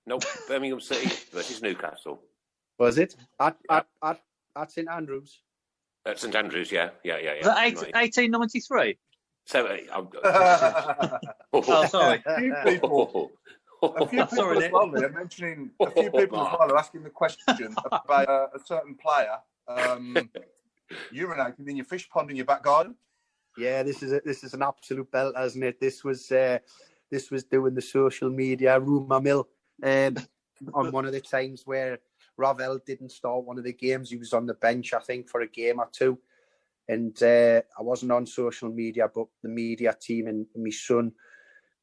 Nope. Birmingham City versus Newcastle. Was it at St Andrews? At St Andrews, yeah. Was that 1893? So, sorry. A few people as well, they're mentioning a few people as well are asking the question about a certain player urinating in your fish pond in your back garden. Yeah, this is an absolute belt, isn't it? This was doing the social media rumour mill on one of the times where Ravel didn't start one of the games. He was on the bench, I think, for a game or two. And I wasn't on social media, but the media team and my son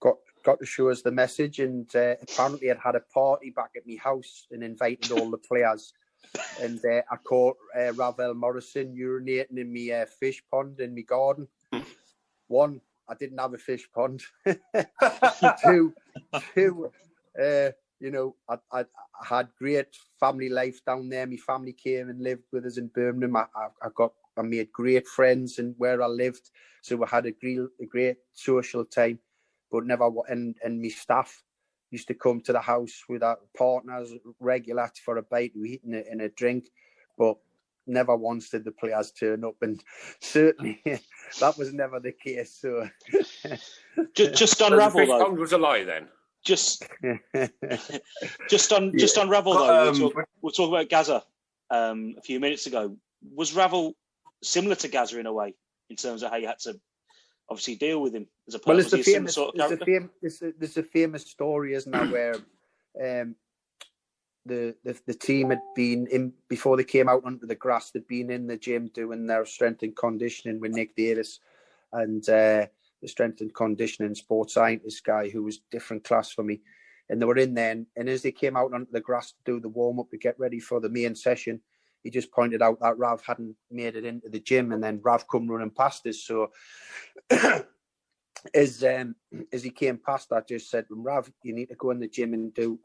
got to show us the message. And apparently I'd had a party back at my house and invited all the players. And I caught Ravel Morrison urinating in my fish pond in my garden. 1, I didn't have a fish pond. 2, I had great family life down there. My family came and lived with us in Birmingham. I made great friends and where I lived, so we had a great social time. But never, and my staff used to come to the house with our partners regular for a bite to eat and a drink, but never once did the players turn up, and certainly that was never the case. So just on Ravel though, the was a lie then. Just on Ravel though, we'll talk about Gaza a few minutes ago. Was Ravel similar to Gaza in a way in terms of how you had to obviously deal with him as a person? Well, there's a famous story, isn't there, where the team had been in before they came out onto the grass. They'd been in the gym doing their strength and conditioning with Nick Davis and the strength and conditioning sports scientist guy who was different class for me. And they were in there, and as they came out onto the grass to do the warm up to get ready for the main session, he just pointed out that Rav hadn't made it into the gym, and then Rav come running past us. So as he came past, I just said, Rav, you need to go in the gym and do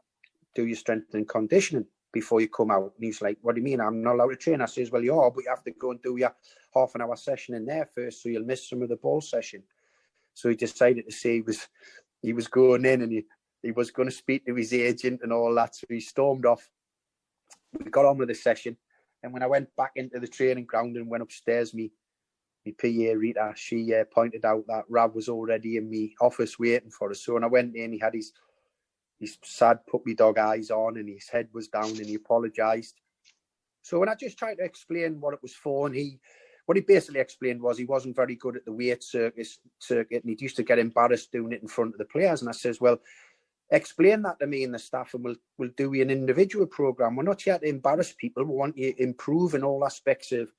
your strength and conditioning before you come out. And he's like, what do you mean? I'm not allowed to train. I says, well, you are, but you have to go and do your half an hour session in there first, so you'll miss some of the ball session. So he decided to say he was going in, and he was going to speak to his agent and all that. So he stormed off. We got on with the session. And when I went back into the training ground and went upstairs, my PA Rita, she pointed out that Rav was already in my office waiting for us. So when I went in, he had his sad puppy dog eyes on, and his head was down, and he apologised. So when I just tried to explain what it was for, and what he basically explained was he wasn't very good at the weight circuit, and he used to get embarrassed doing it in front of the players. And I says, well, explain that to me and the staff, and we'll do an individual program. We're not here to embarrass people. We want you to improve in all aspects of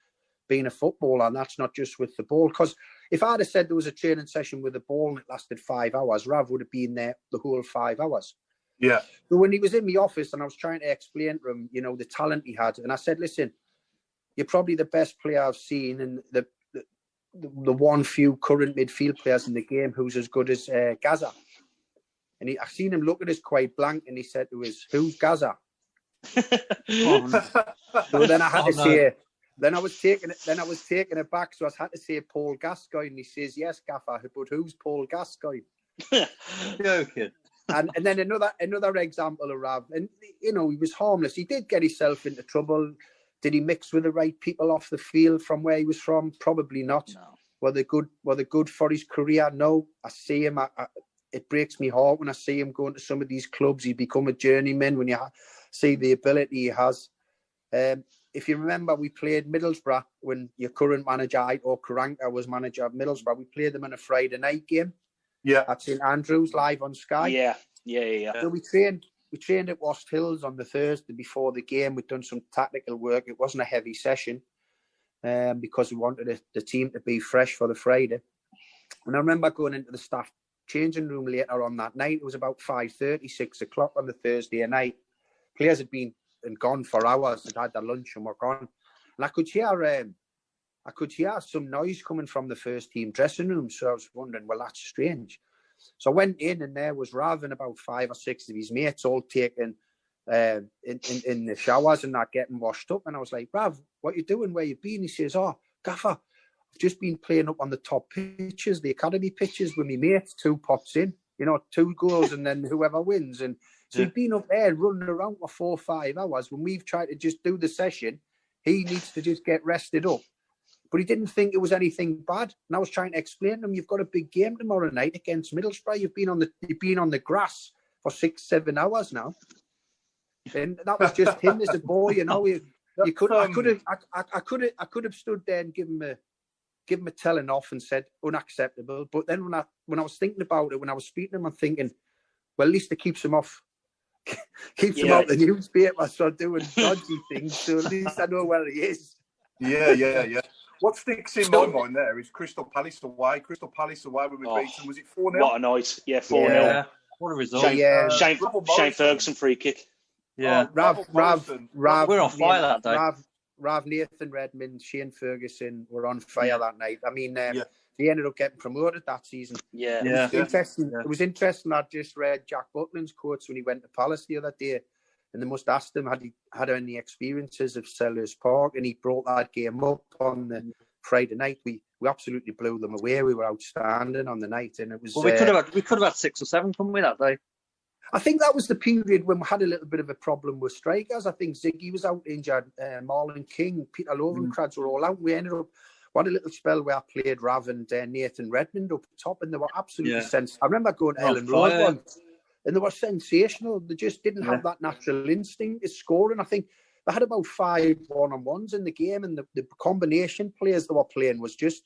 being a footballer, and that's not just with the ball. Because if I'd have said there was a training session with the ball and it lasted 5 hours, Rav would have been there the whole 5 hours. Yeah. But when he was in my office and I was trying to explain to him, the talent he had, and I said, listen, you're probably the best player I've seen, and the one few current midfield players in the game who's as good as Gaza. And I seen him look at us quite blank, and he said to us, "Who's Gaza?" So then I had to say. Then I was taken it back. So I had to say Paul Gascoigne. And he says, "Yes, Gaffer, but who's Paul Gascoigne?" Joking. And then another example of Rav, and he was harmless. He did get himself into trouble. Did he mix with the right people off the field from where he was from? Probably not. No. Were they good for his career? No. I see him. It breaks me heart when I see him going to some of these clubs. He become a journeyman when you see the ability he has. If you remember, we played Middlesbrough when your current manager, or Karanka, was manager of Middlesbrough. We played them in a Friday night game. at St Andrews live on Sky. Yeah. So we trained at Wast Hills on the Thursday before the game. We'd done some tactical work. It wasn't a heavy session because we wanted the team to be fresh for the Friday. And I remember going into the staff changing room later on that night. It was about 5:30, 6 o'clock on the Thursday night. Players had been and gone for hours. They'd had their lunch and were gone. And I could hear some noise coming from the first team dressing room. So I was wondering, well, that's strange. So I went in, and there was Rav and about 5 or 6 of his mates all taken in the showers and that, getting washed up. And I was like, Rav, what you doing? Where you been? He says, oh, Gaffer, I've just been playing up on the top pitches, the academy pitches with my mates, 2 pots in, 2 goals and then whoever wins. And so he'd been up there running around for 4 or 5 hours. When we've tried to just do the session, he needs to just get rested up. But he didn't think it was anything bad. And I was trying to explain to him, you've got a big game tomorrow night against Middlesbrough. You've been on the grass for 6-7 hours now. And that was just him as a boy, I could have stood there and given him a telling off and said unacceptable. But then when I was thinking about it, when I was speaking to him, I'm thinking, well, at least it keeps him off. Keeps him out the newspaper, so doing dodgy things. So at least I know where he is. Yeah. What sticks in my mind there is Crystal Palace away. Crystal Palace away when we beat them. Was it 4-0? What a night. Yeah, 4-0. Yeah. What a result. Shane Ferguson free kick. Yeah. Rav, we're on fire that day. Rav, Nathan Redmond, Shane Ferguson were on fire that night. I mean, they ended up getting promoted that season. Yeah. It was interesting. It was interesting. I just read Jack Butland's quotes when he went to Palace the other day. And they must ask him, had he had any experiences of Sellers Park? And he brought that game up on the Friday night. We absolutely blew them away. We were outstanding on the night, and it was. Well, we could have had 6 or 7, couldn't we, that day? I think that was the period when we had a little bit of a problem with strikers. I think Ziggy was out injured, Marlon King, Peter Lovencrads were all out. We had a little spell where I played Rav and Nathan Redmond up top, and they were absolutely sensational. I remember going to Ellen Road once. And they were sensational. They just didn't have that natural instinct of scoring. I think they had about 5 one-on-ones in the game, and the combination players they were playing was just...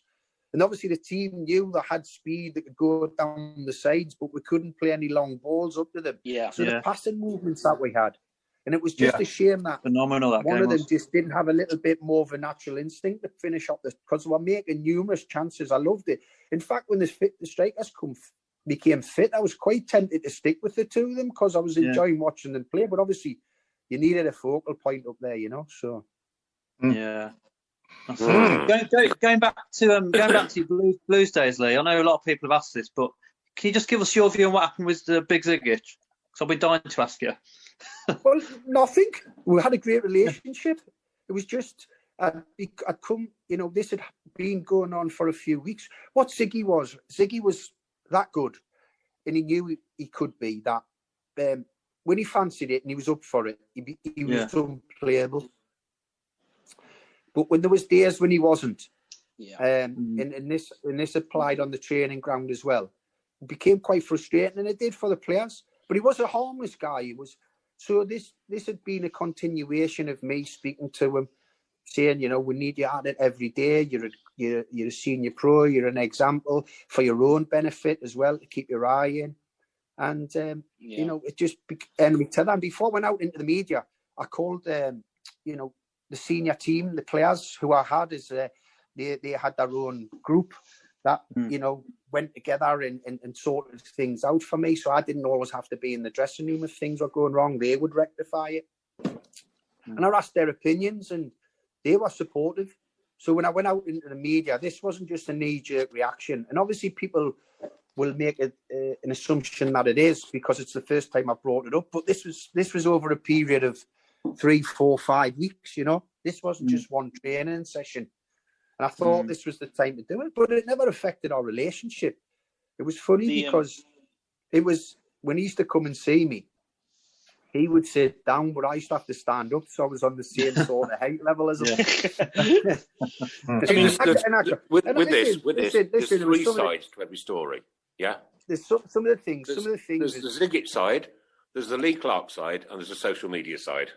And obviously the team knew they had speed that could go down the sides, but we couldn't play any long balls up to them. So the passing movements that we had. And it was just a shame that phenomenal that one of them just didn't have a little bit more of a natural instinct to finish up because they were making numerous chances. I loved it. In fact, when the strikers became fit, I was quite tempted to stick with the 2 of them because I was enjoying watching them play. But obviously, you needed a focal point up there, So yeah. Going back to Blues days, Lee. I know a lot of people have asked this, but can you just give us your view on what happened with the Big Ziggich? Because I've been dying to ask you. Well, nothing. We had a great relationship. It was just I'd come. This had been going on for a few weeks. What Ziggy was that good, and he knew he could be that. When he fancied it and he was up for it, he was unplayable. But when there was days when he wasn't, and this applied on the training ground as well, it became quite frustrating, and it did for the players. But he was a harmless guy. He was so this had been a continuation of me speaking to him, saying, we need you at it every day. You're a senior pro. You're an example for your own benefit as well to keep your eye in. And it just and before I went out into the media, I called the senior team, the players who I had they had their own group that went together and sorted things out for me. So I didn't always have to be in the dressing room if things were going wrong. They would rectify it. And I asked their opinions, and they were supportive. So when I went out into the media, this wasn't just a knee-jerk reaction. And obviously people will make an assumption that it is because it's the first time I brought it up. But this was over a period of 3, 4, 5 weeks, This wasn't just one training session. And I thought this was the time to do it. But it never affected our relationship. It was funny because it was when he used to come and see me, he would sit down, but I used to have to stand up, so I was on the same sort of height level as him. There's 3 sides to every story. Yeah, there's some of the things. There's the Ziggett side, there's the Lee Clark side, and there's the social media side.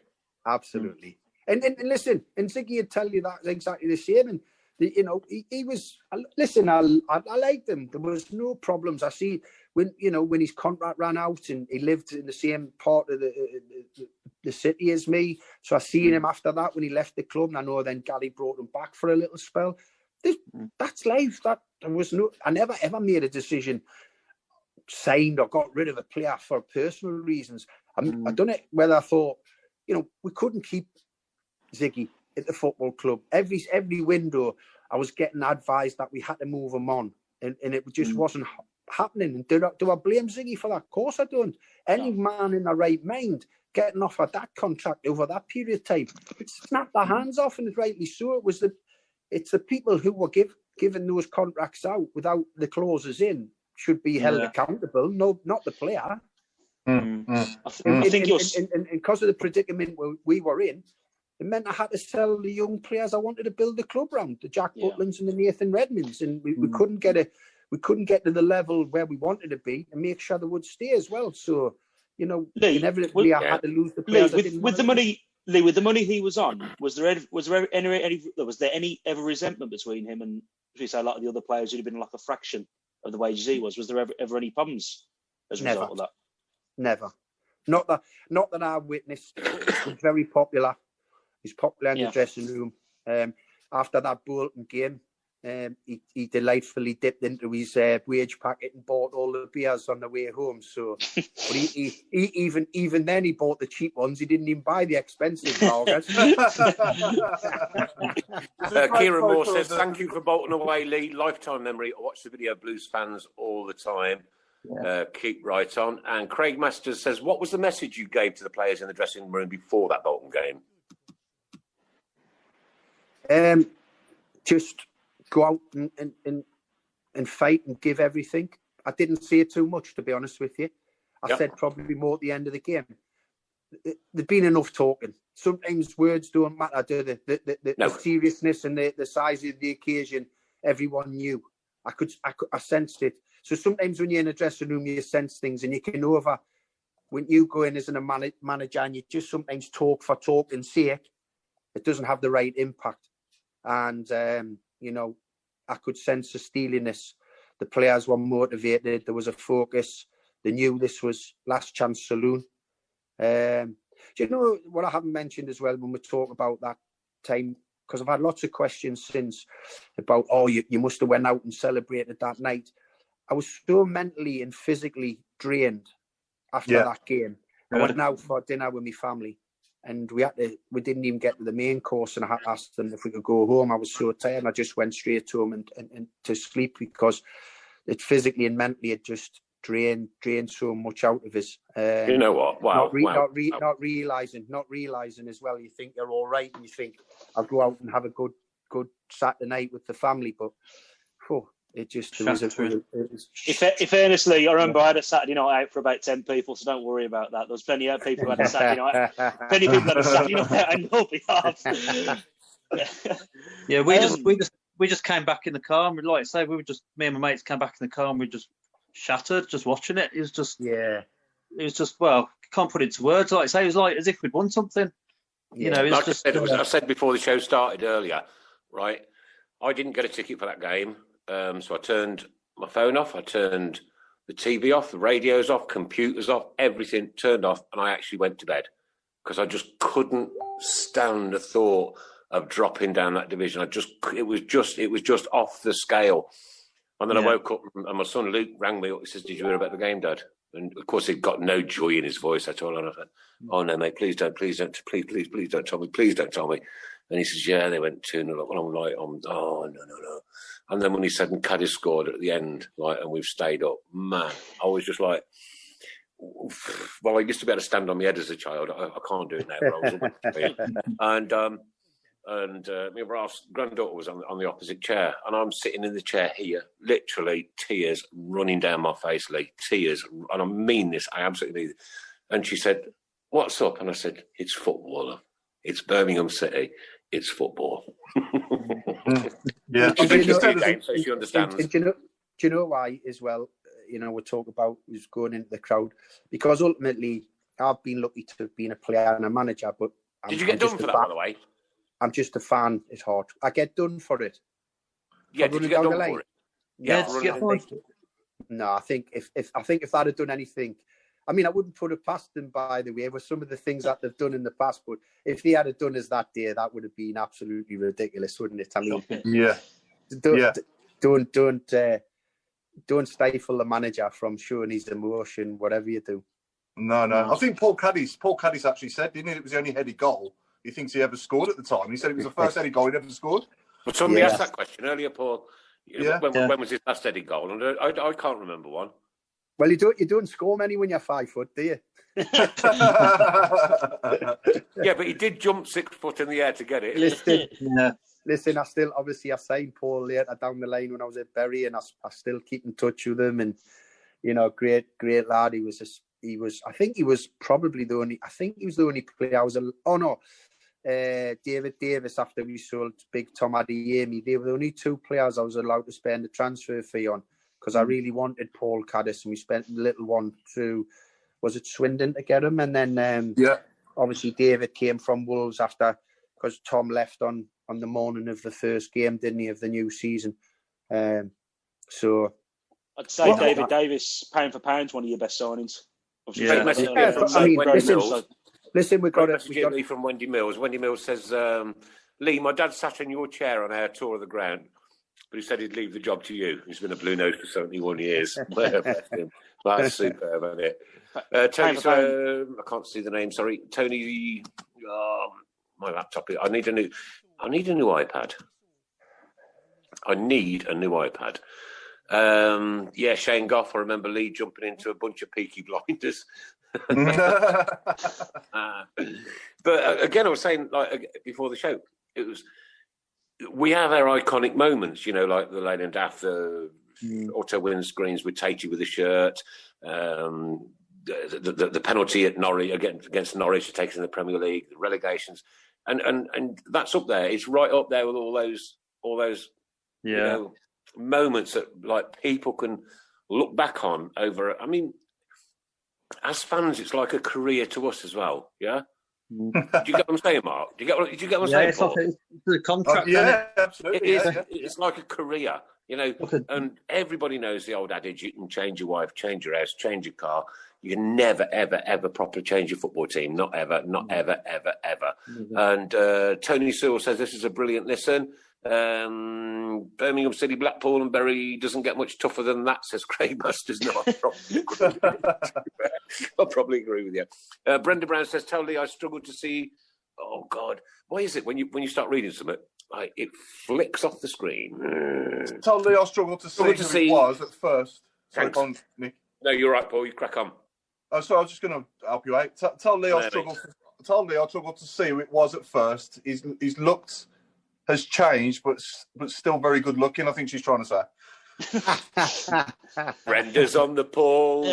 Absolutely. And listen, and Ziggy would tell you that exactly the same. And He was. Listen, I liked him. There was no problems. I see when his contract ran out and he lived in the same part of the city as me. So I seen him after that when he left the club, and I know then Gary brought him back for a little spell. That's life. That there was no. I never ever made a decision, signed or got rid of a player for personal reasons. I done it whether I thought, we couldn't keep Ziggy at the football club. Every window, I was getting advised that we had to move him on, and it just wasn't happening. And do I blame Ziggy for that? Of course I don't. Any man in their right mind getting offered that contract over that period of time, snap their hands off, and rightly so. It's the people who were given those contracts out without the clauses in should be held accountable. No, not the player. I think and because of the predicament we were in, it meant I had to sell the young players I wanted to build the club around, the Jack Butlands and the Nathan Redmonds, and we couldn't get to the level where we wanted to be and make sure they would stay as well. So, inevitably I had to lose the players. With the money he was on, was there any ever resentment between him and, say, a lot of the other players who'd have been like a fraction of the wages he was? Was there ever any problems as a result of that? Never. Not that I witnessed. He was very popular. He's popular in the dressing room. After that Bolton game, he delightfully dipped into his wage packet and bought all the beers on the way home. So, but he even then he bought the cheap ones. He didn't even buy the expensive lagers. Kieran Moore says, "Thank you for Bolton away, Lee. Lifetime memory. I watch the video. Blues fans all the time. Keep right on." And Craig Masters says, "What was the message you gave to the players in the dressing room before that Bolton game?" Just go out and fight and give everything. I didn't say too much, to be honest with you. I said probably more at the end of the game. There'd been enough talking. Sometimes words don't matter, do they? The seriousness and the size of the occasion, everyone knew. I sensed it. So sometimes when you're in a dressing room, you sense things, and you can when you go in as a manager and you just sometimes talk for talking's sake, it doesn't have the right impact. And, I could sense the steeliness. The players were motivated. There was a focus. They knew this was last chance saloon. Do you know what I haven't mentioned as well when we talk about that time? Because I've had lots of questions since about, you must have went out and celebrated that night. I was so mentally and physically drained after that game. I went out for dinner with my family, and we didn't even get to the main course, and I had asked them if we could go home. I was so tired, and I just went straight to him and to sleep, because it physically and mentally it just drained so much out of us. You know what? Wow. Not realizing as well. You think you're all right, and you think I'll go out and have a good Saturday night with the family, but it just If honestly, I remember I had a Saturday night out for about 10 people, so don't worry about that. There was plenty of people who had a Saturday night. Plenty of people had a Saturday night out on your behalf. Yeah, we just came back in the car, and like I say, me and my mates came back in the car, and we just shattered just watching it. It was just can't put it into words. Like I say, it was like as if we'd won something. I said before the show started earlier, right? I didn't get a ticket for that game. So I turned my phone off, I turned the TV off, the radios off, computers off, everything turned off, and I actually went to bed because I just couldn't stand the thought of dropping down that division. It was just off the scale. And then I woke up, and my son Luke rang me up. He says, "Did you hear about the game, Dad?" And of course, he'd got no joy in his voice at all. And I said, "Oh no, mate, please don't tell me, please don't tell me." And he says, "Yeah, they went 2-0 up." And I'm like, "Oh no." And then when he said Cadiz scored at the end, and we've stayed up, man, I was just like, well, I used to be able to stand on my head as a child. I can't do it now, but I was always and my granddaughter was on the opposite chair, and I'm sitting in the chair here, literally tears running down my face, Lee, tears, and I mean this, I absolutely mean it. And she said, "What's up?" And I said, "It's football. It's Birmingham City. It's football." I've been to a few games, so she understands. Do you know why as well? We talk about who's going into the crowd, because ultimately I've been lucky to have been a player and a manager. But did you get done for that, by the way? I'm just a fan. It's hard. I get done for it, Yeah, did you get done for it? Yeah, for did you get running fined? No, I think if they'd have done anything, I mean, I wouldn't put it past them. By the way, with some of the things that they've done in the past, but if they had done us that day, that would have been absolutely ridiculous, wouldn't it? I mean, Yeah. don't stifle the manager from showing his emotion, whatever you do. No. I think Paul Caddis actually said, didn't he, it was the only headed goal he thinks he ever scored at the time. He said it was the first headed goal he'd ever scored. But somebody asked that question earlier, Paul. Yeah. When was his last headed goal? And I can't remember one. Well, you don't score many when you're 5 foot, do you? Yeah, but he did jump 6 foot in the air to get it. Listen, I signed Paul later down the line when I was at Bury, and I still keep in touch with him. And great lad. He was. I think he was probably the only. I think he was the only player. David Davis, after we sold Big Tom Adeyemi, they were the only 2 players I was allowed to spend a transfer fee on, because I really wanted Paul Caddis, and we spent a little one through, was it Swindon to get him? And then obviously David came from Wolves after, because Tom left on the morning of the first game, didn't he, of the new season? So I'd say David Davis, pound for pound, one of your best signings. Listen, we've got Lee from Wendy Mills. Wendy Mills says, Lee, my dad sat in your chair on our tour of the ground, but he said he'd leave the job to you. He's been a Blue Nose for 71 years. That's superb, isn't it? Tony, I can't see the name. Sorry, Tony. My laptop. I need a new iPad. Shane Goff. I remember Lee jumping into a bunch of Peaky Blinders. But again, I was saying, like before the show, we have our iconic moments, like the Lane and Daft, the auto windscreens with Tatey with the shirt, the penalty at Norwich against Norwich to take us in the Premier League, the relegations, and that's up there. It's right up there with all those moments that like people can look back on over. I mean, as fans, it's like a career to us as well. Yeah. Do you get what I'm saying, Mark? Do you get what I'm saying, Paul? It's a contract. Absolutely. It's like a career, and everybody knows the old adage, you can change your wife, change your house, change your car. You can never, ever, ever properly change your football team. Not ever, ever, ever. And Tony Sewell says this is a brilliant listen. Birmingham City, Blackpool and Bury doesn't get much tougher than that, says Craig Masters. No, I'll probably agree with you. Brenda Brown says, tell Lee I struggle to see. Oh God, why is it when you start reading something, it flicks off the screen? Tell Lee I struggle to see who it was at first. Thanks. Sorry, Nick. No, you're right, Paul. You crack on. Oh, sorry, I was just going to help you out. Tell Lee I struggle to see who it was at first. His looks has changed, but still very good looking. I think she's trying to say. Brenda's on the Paul.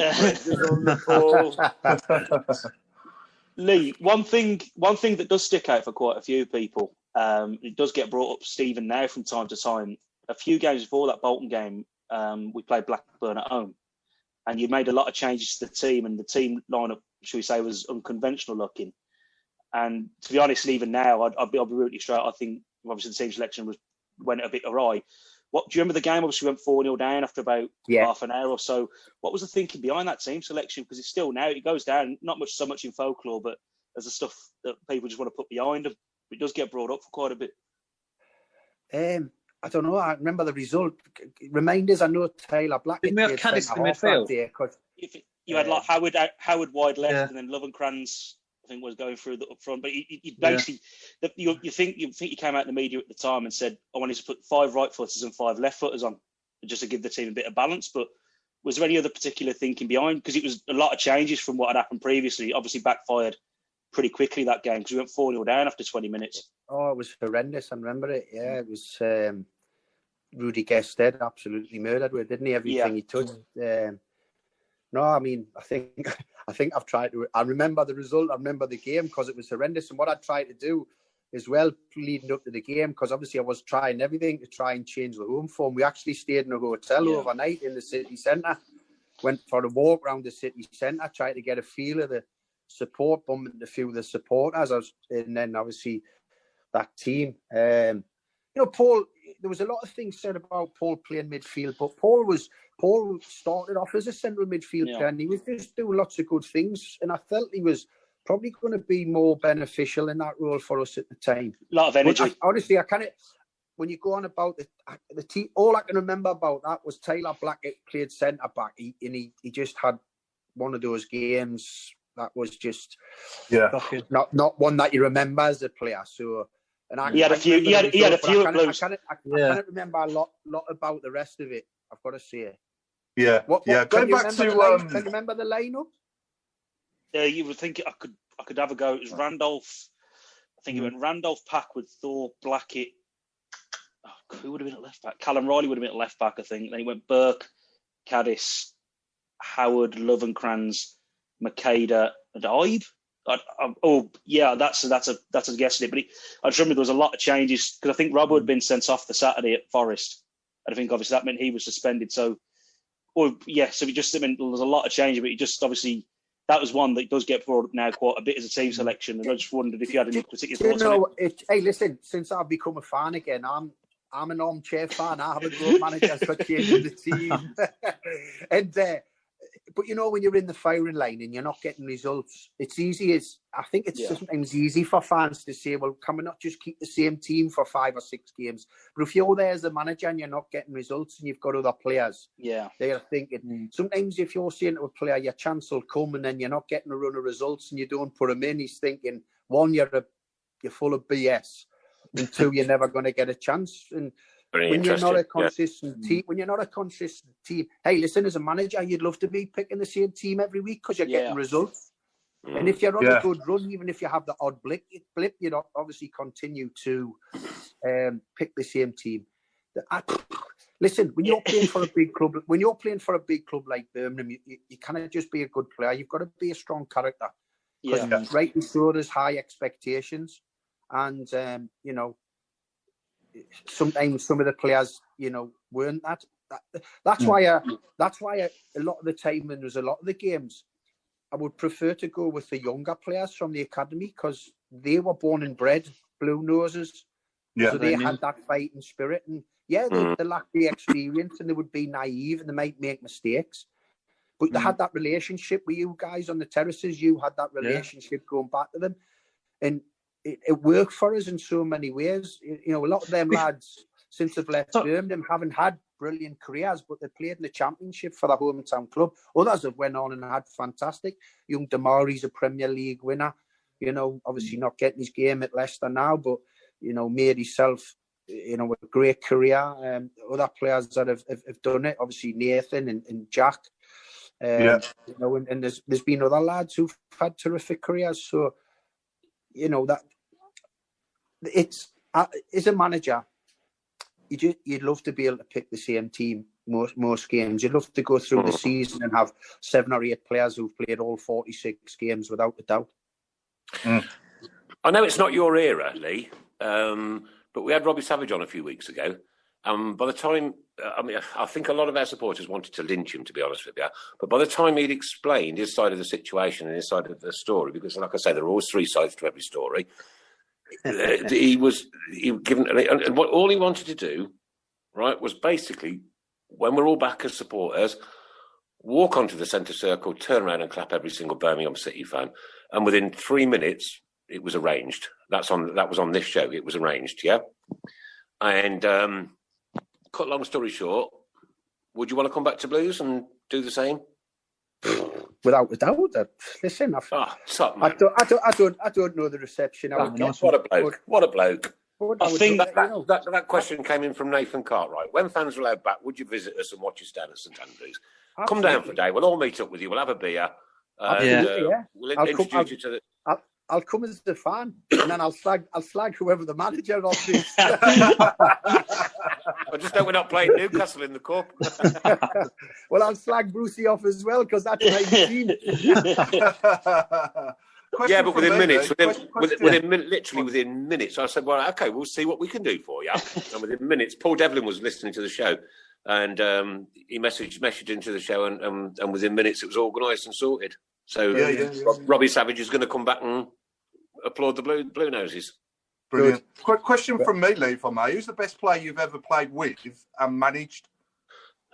Lee, one thing that does stick out for quite a few people, it does get brought up, Stephen, now from time to time. A few games before that Bolton game, we played Blackburn at home, and you made a lot of changes to the team, and the team lineup, should we say, was unconventional looking. And to be honest, even now, I'll be brutally straight. I think obviously the team selection went a bit awry. Do you remember the game? Obviously, we went 4-0 down after about half an hour or so. What was the thinking behind that team selection? Because it's still now, it goes down, not so much in folklore, but there's the stuff that people just want to put behind them. It does get brought up for quite a bit. I don't know. I remember the result. Reminders, I know Taylor Blackett. Didn't we have Caddis in midfield? You had like Howard wide left, and then Lovenkrands, I think, was going through up front. But you basically, you think you came out in the media at the time and said, I wanted to put 5 right footers and 5 left footers on, just to give the team a bit of balance. But was there any other particular thinking behind? Because it was a lot of changes from what had happened previously. Obviously backfired pretty quickly that game because we went 4-0 down after 20 minutes. Oh, it was horrendous. I remember it. Yeah, it was Rudy Gested absolutely murdered with, didn't he? Everything he touched. No, I mean, I think I've tried to. I remember the result. I remember the game because it was horrendous. And what I tried to do as well, leading up to the game, because obviously I was trying everything to try and change the home form. We actually stayed in a hotel overnight in the city centre. Went for a walk around the city centre, tried to get a feel of the support, bumping a few of the supporters. And then obviously that team. Paul. There was a lot of things said about Paul playing midfield, but Paul started off as a central midfield player, and he was just doing lots of good things. And I felt he was probably going to be more beneficial in that role for us at the time. A lot of energy. Honestly, I kind of, when you go on about the team, all I can remember about that was Taylor Blackett played centre back, he just had one of those games that was just not one that you remember as a player. So. And he had a few. He had a few at Blues. I can't remember a lot about the rest of it. I've got to say. Yeah. Going back to can you remember the lineup? Yeah, you would think I could have a go. It was Randolph. I think it went Randolph, Packwood, Thorpe, Blackett. Oh, who would have been at left back? Callum Riley would have been at left back, I think. Then he went Burke, Caddis, Howard, Lovenkrands, Makeda, and Ibe. That's a guess at it. But I just remember there was a lot of changes because I think Robbo had been sent off the Saturday at Forest, and I think obviously that meant he was suspended. So it just meant there was a lot of changes. But he just obviously that was one that does get brought up now quite a bit as a team selection. And I just wondered if you had any particular thoughts on it. Hey, listen, since I've become a fan again, I'm an armchair fan. I haven't got managers for changing the team, and. But when you're in the firing line and you're not getting results, it's sometimes easy for fans to say, well, can we not just keep the same team for 5 or 6 games? But if you're there as a manager and you're not getting results and you've got other players, they're thinking, sometimes if you're saying to a player, your chance will come and then you're not getting a run of results and you don't put him in, he's thinking, 1, you're full of BS, and 2, you're never going to get a chance. And when you're not a consistent team, hey, listen, as a manager, you'd love to be picking the same team every week because you're getting results. And if you're on a good run, even if you have the odd blip, you'd obviously continue to pick the same team. Listen, when you're playing for a big club, like Birmingham, you can't just be a good player. You've got to be a strong character. Because rightly so, there's high expectations, and sometimes some of the players, weren't that. That's why a lot of the time when there's a lot of the games, I would prefer to go with the younger players from the academy because they were born and bred blue noses. So they had that fighting spirit, and they lacked the experience and they would be naive and they might make mistakes. But they had that relationship with you guys on the terraces. You had that relationship going back to them, and it worked for us in so many ways. A lot of them lads, since they've left Birmingham, haven't had brilliant careers, but they played in the Championship for their hometown club. Others have went on and had fantastic. Young Damari's a Premier League winner. Obviously not getting his game at Leicester now, but made himself, a great career. Other players that have done it, obviously Nathan and Jack. And there's been other lads who've had terrific careers. So, that it's as a manager, you'd love to be able to pick the same team most games. You'd love to go through the season and have 7 or 8 players who've played all 46 games without a doubt. I know it's not your era, Lee, but we had Robbie Savage on a few weeks ago. By the time, I think a lot of our supporters wanted to lynch him, to be honest with you. But by the time he'd explained his side of the situation and his side of the story, because like I say, there are always 3 sides to every story, he given, and what all he wanted to do, right, was basically, when we're all back as supporters, walk onto the centre circle, turn around and clap every single Birmingham City fan. And within 3 minutes, it was arranged. That was on this show. It was arranged, yeah? And cut long story short, would you want to come back to Blues and do the same? Without a doubt. Listen, I don't know the reception. What a bloke. I think that question came in from Nathan Cartwright. When fans are allowed back, would you visit us and watch us down at St Andrews? Absolutely. Come down for a day. We'll all meet up with you. We'll have a beer. We'll introduce you to the... I'll come as a fan, and then I'll slag whoever the manager is. I just hope we're not playing Newcastle in the cup. Well, I'll slag Brucey off as well because that's my team. Yeah, but within minutes, I said, "Well, okay, we'll see what we can do for you." And within minutes, Paul Devlin was listening to the show, and he messaged into the show, and within minutes, it was organised and sorted. So Robbie Savage is going to come back and applaud the Blue Noses. Brilliant. Quick question from me, Lee, if I may. Who's the best player you've ever played with and managed?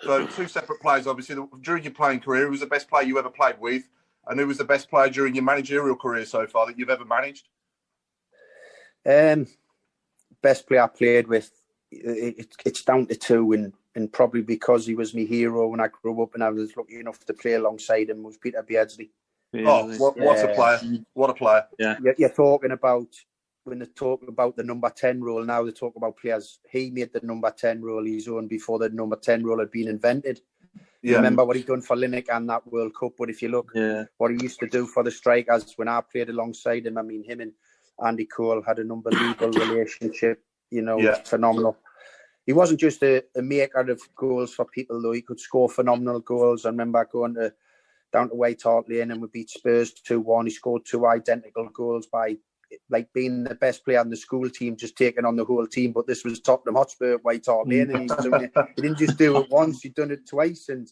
So two separate players, obviously. During your playing career, who was the best player you ever played with? And who was the best player during your managerial career so far that you've ever managed? Best player I played with, it's down to two, and probably because he was my hero when I grew up and I was lucky enough to play alongside him, was Peter Beardsley. Oh, what a player. What a player. Yeah. You're talking about, when they talk about the number 10 role, now they talk about players. He made the number 10 role his own before the number 10 role had been invented. You remember what he done for Lineker and that World Cup, but if you look what he used to do for the strikers when I played alongside him, I mean, him and Andy Cole had an unbelievable relationship, phenomenal. He wasn't just a maker of goals for people, though. He could score phenomenal goals. I remember going down to White Hart Lane and we beat Spurs 2-1. He scored 2 identical goals by being the best player on the school team, just taking on the whole team. But this was Tottenham Hotspur at White Hart Lane, and he was doing it. He didn't just do it once; he'd done it twice. And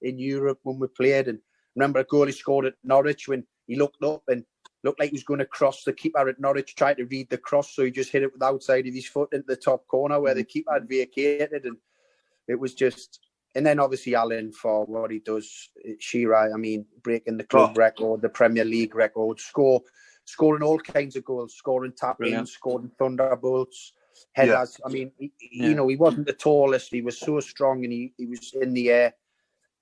in Europe when we played, and remember a goal he scored at Norwich when he looked up and looked like he was going to cross. The keeper at Norwich tried to read the cross, so he just hit it with the outside of his foot into the top corner where the keeper had vacated, and it was just. And then obviously Alan for what he does, Shearer. I mean, breaking the club record, the Premier League record, scoring all kinds of goals, scoring tap-ins, scoring thunderbolts, headers. I mean, he wasn't the tallest. He was so strong, and he was in the air.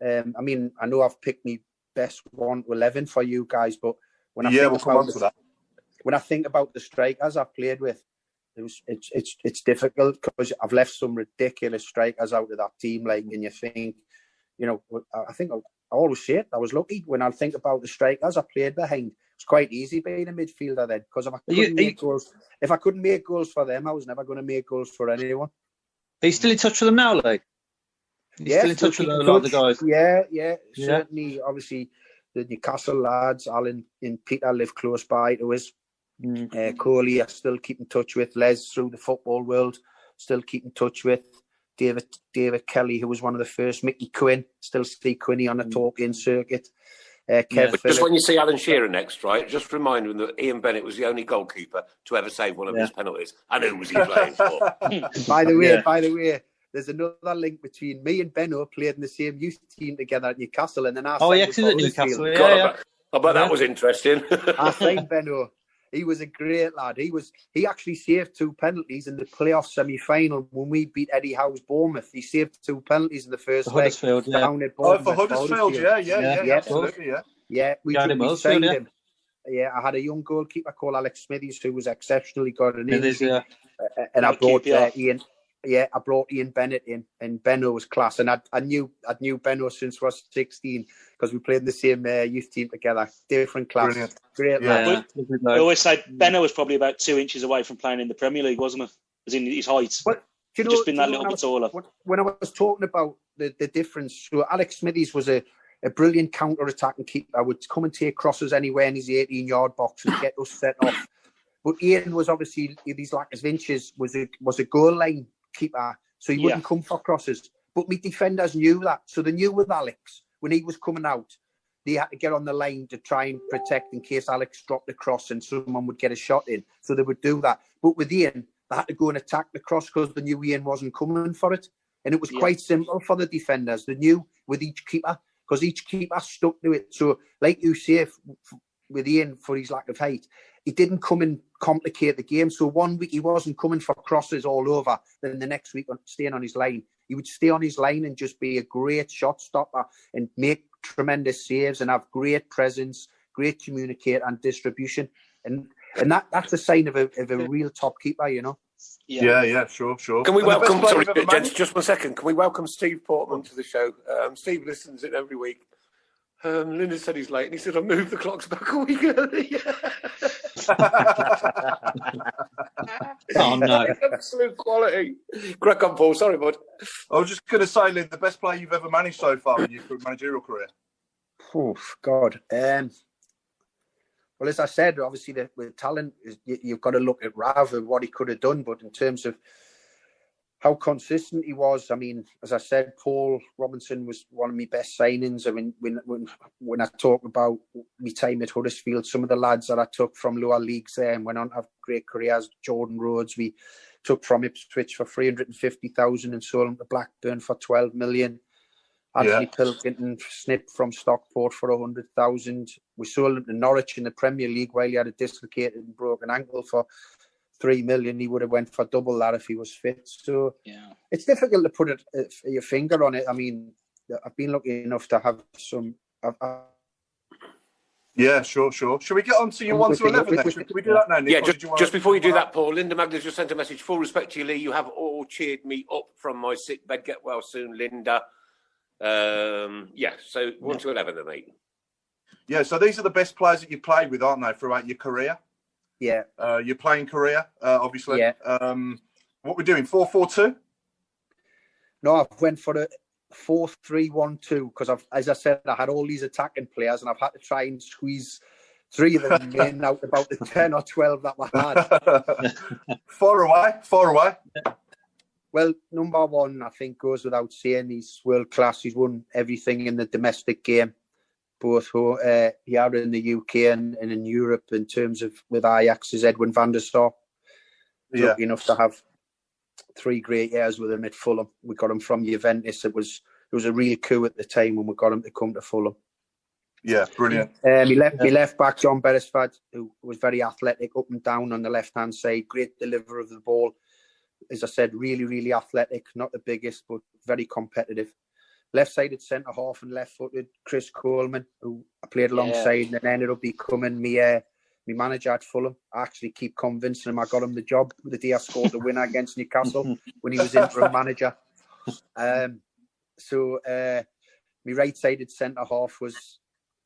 I mean, I know I've picked me best 1 to 11 for you guys, but when I think about the strikers I've played with, it's difficult because I've left some ridiculous strikers out of that team. And you think, I think I always say it. I was lucky when I think about the strikers I played behind. It's quite easy being a midfielder then, because if I couldn't make goals for them, I was never going to make goals for anyone. Are you still in touch with them now, Lee? Still in touch with a lot of the guys? Yeah. Certainly, obviously, the Newcastle lads, Alan and Peter, live close by to us. Coley, I still keep in touch with. Les, through the football world, still keep in touch with. David Kelly, who was one of the first. Mickey Quinn, still see Quinny on the talking circuit. But just when you see Alan Shearer next, right, just remind him that Ian Bennett was the only goalkeeper to ever save one of his penalties. And who was he playing for? By the way, there's another link between me and Benno played in the same youth team together at Newcastle, and then I at Newcastle. I bet that was interesting. I signed Benno. He was a great lad. He actually saved 2 penalties in the playoff semi-final when we beat Eddie Howe's Bournemouth. He saved 2 penalties in the first leg. Down at Bournemouth. For Huddersfield, absolutely. Yeah, we signed him. Yeah, I had a young goalkeeper called Alex Smithies who was exceptionally good. And I brought Ian. Yeah, I brought Ian Bennett in, and Benno was class. And I knew Benno since I was 16 because we played in the same youth team together. Different class. Brilliant. Great lad. I always say Benno was probably about 2 inches away from playing in the Premier League, wasn't he? As in his height. But, just been that little bit taller. When I was talking about the difference, so Alex Smithies was a brilliant counter-attacking keeper. I would come and take crosses anywhere in his 18-yard box and get us set off. But Ian was obviously, these lack of inches, was a goal line keeper, so he wouldn't come for crosses. But me defenders knew that, so they knew with Alex when he was coming out, they had to get on the line to try and protect in case Alex dropped the cross and someone would get a shot in. So they would do that. But with Ian, they had to go and attack the cross because they knew Ian wasn't coming for it, and it was quite simple for the defenders. They knew with each keeper because each keeper stuck to it. So, like you say, with Ian for his lack of height, he didn't come and complicate the game. So 1 week he wasn't coming for crosses all over, then the next week staying on his line. He would stay on his line and just be a great shot stopper and make tremendous saves and have great presence, great communicator and distribution. And that's a sign of a real top keeper, Yeah, sure. Can we welcome, sorry, gents, just 1 second. Can we welcome Steve Portman to the show? Steve listens in every week. Linda said he's late, and he said, "I moved the clocks back a week early." Oh, no. Absolute quality. Crack on, Paul. Sorry, bud. I was just going to say, Lynn, the best player you've ever managed so far in your managerial career? Oh, God. Well, as I said, obviously, with talent, you've got to look at Rav and what he could have done. But in terms of how consistent he was. I mean, as I said, Paul Robinson was one of my best signings. I mean, when I talk about my time at Huddersfield, some of the lads that I took from lower leagues there and went on to have great careers, Jordan Rhodes, we took from Ipswich for 350,000 and sold him to Blackburn for 12 million. Anthony Pilkington snipped from Stockport for 100,000. We sold him to Norwich in the Premier League while he had a dislocated and broken ankle for 3 million. He would have went for double that if he was fit. So it's difficult to put your finger on it. I mean, I've been lucky enough to have some. Yeah, sure. Should we get on to your 1 to 11 then? Can we do that now, Nick? Yeah, just before you do that, Paul, Linda Magda's just sent a message. Full respect to you, Lee. You have all cheered me up from my sick bed. Get well soon, Linda. So 1 to 11 then, mate. Yeah, so these are the best players that you played with, aren't they, throughout your career? Yeah. Your playing career, obviously. Yeah. What we're doing, 4-4-2? No, I went for a 4-3-1-2 because, as I said, I had all these attacking players and I've had to try and squeeze 3 of them in out about the 10 or 12 that I had. Far away. Well, number one, I think, goes without saying. He's world class. He's won everything in the domestic game, both here in the UK and in Europe. In terms of with Ajax, is Edwin van der Sar. Lucky enough to have 3 great years with him at Fulham. We got him from Juventus. It was a real coup at the time when we got him to come to Fulham. Yeah, brilliant. He left back John Beresford, who was very athletic, up and down on the left hand side. Great deliverer of the ball. As I said, really, really athletic. Not the biggest, but very competitive. Left-sided centre-half and left-footed Chris Coleman, who I played alongside and then ended up becoming my manager at Fulham. I actually keep convincing him I got him the job the day I scored the winner against Newcastle when he was interim manager. So my right-sided centre-half was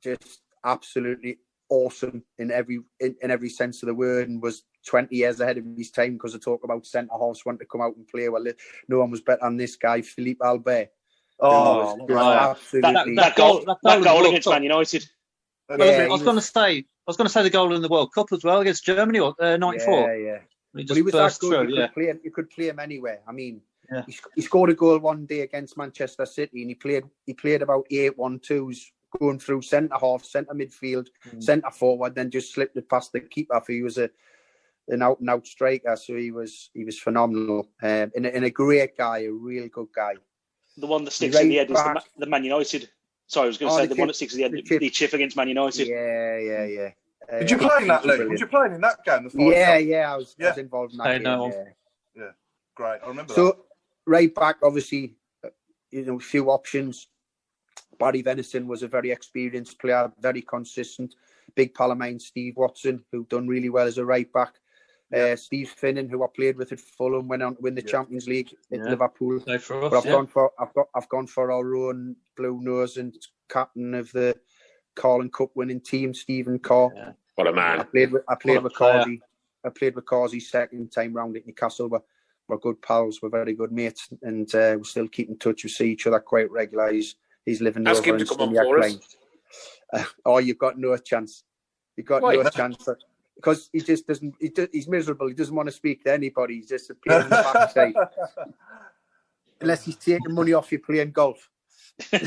just absolutely awesome in every sense of the word and was 20 years ahead of his time because I talk about centre-halves wanting to come out and play. Well, no one was better than this guy, Philippe Albert. Oh, right. That goal against Man United. I was going to say the goal in the World Cup as well against Germany, or 94. Yeah. He was that good. You could play him anywhere. I mean, he scored a goal one day against Manchester City, and he played about 8-1-2s going through centre half, centre midfield, centre forward, then just slipped it past the keeper. He was an out and out striker, so he was phenomenal. And a great guy, a real good guy. The one that sticks in the head is the Man United. Sorry, I was going to say the one that sticks in the head, the chip against Man United. Yeah. Did you play in that, Lee? Did you play in that game? I was involved in that game. Yeah, great. I remember that. So, right back, obviously, a few options. Barry Venison was a very experienced player, very consistent. Big pal of mine, Steve Watson, who done really well as a right back. Steve Finnan, who I played with at Fulham, went on to win the Champions League at Liverpool. I've gone for our own blue nose and captain of the Carling Cup winning team, Stephen Carr. Yeah. What a man! I played with Carsey. I played with Carsey second time round at Newcastle. We're good pals. We're very good mates, and we still keep in touch. We see each other quite regularly. He's living over in Stoniac Lane. You've got no chance. You've got no chance. Because he just doesn't. He's miserable. He doesn't want to speak to anybody. He's just a pain in the backside. Unless he's taking money off you playing golf. So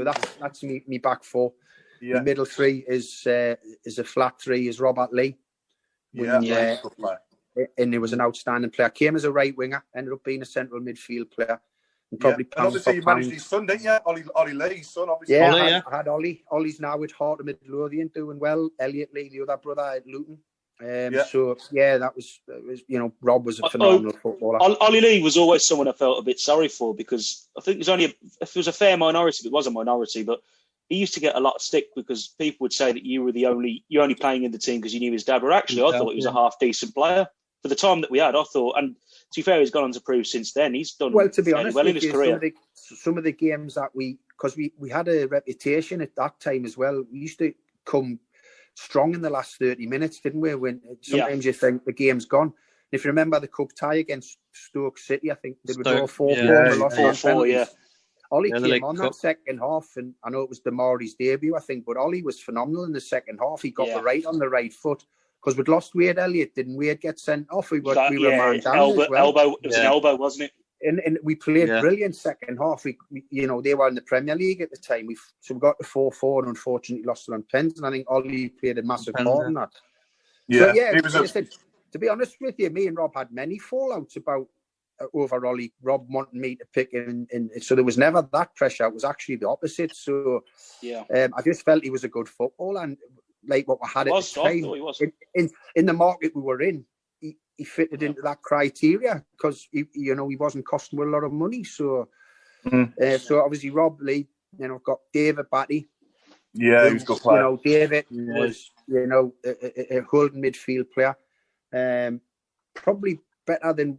that's me back four. The middle three is a flat three. Is Robert Lee. And he was an outstanding player. Came as a right winger. Ended up being a central midfield player. And obviously you managed his son, didn't you? Ollie Lee's son, obviously. I had Ollie. Ollie's now with Heart of Midlothian doing well. Elliot Lee, the other brother at Luton. So that was Rob was a phenomenal footballer. Ollie Lee was always someone I felt a bit sorry for because I think it was a fair minority. It was a minority, but he used to get a lot of stick because people would say that you were you're only playing in the team because you knew his dad. But actually, I thought he was a half decent player for the time that we had. I thought, and to be fair, he's gone on to prove since then he's done well. To be honest, in his career. Some of the games that we had a reputation at that time as well. We used to come strong in the last 30 minutes, didn't we? When sometimes you think the game's gone. If you remember the cup tie against Stoke City, I think they were all 4-4. Ollie came on that second half, and I know it was Damari's debut, I think, but Ollie was phenomenal in the second half. He got the right on the right foot, because we'd lost Wade Elliott, didn't Wade get sent off? We were a man down elbow, as well. elbow. It was an elbow, wasn't it? And we played brilliant second half. We, they were in the Premier League at the time. So we got to 4-4 and unfortunately lost it on pens. And I think Ollie played a massive part in that. Yeah, so, to be honest with you, me and Rob had many fallouts about over Ollie. Rob wanted me to pick him, and so there was never that pressure. It was actually the opposite. So I just felt he was a good footballer, and like what we had at the time in the market we were in. He fitted into that criteria because he wasn't costing a lot of money. So, so obviously Rob Lee, I've got David Batty. Yeah, he was a good player. David was, a holding midfield player. Probably better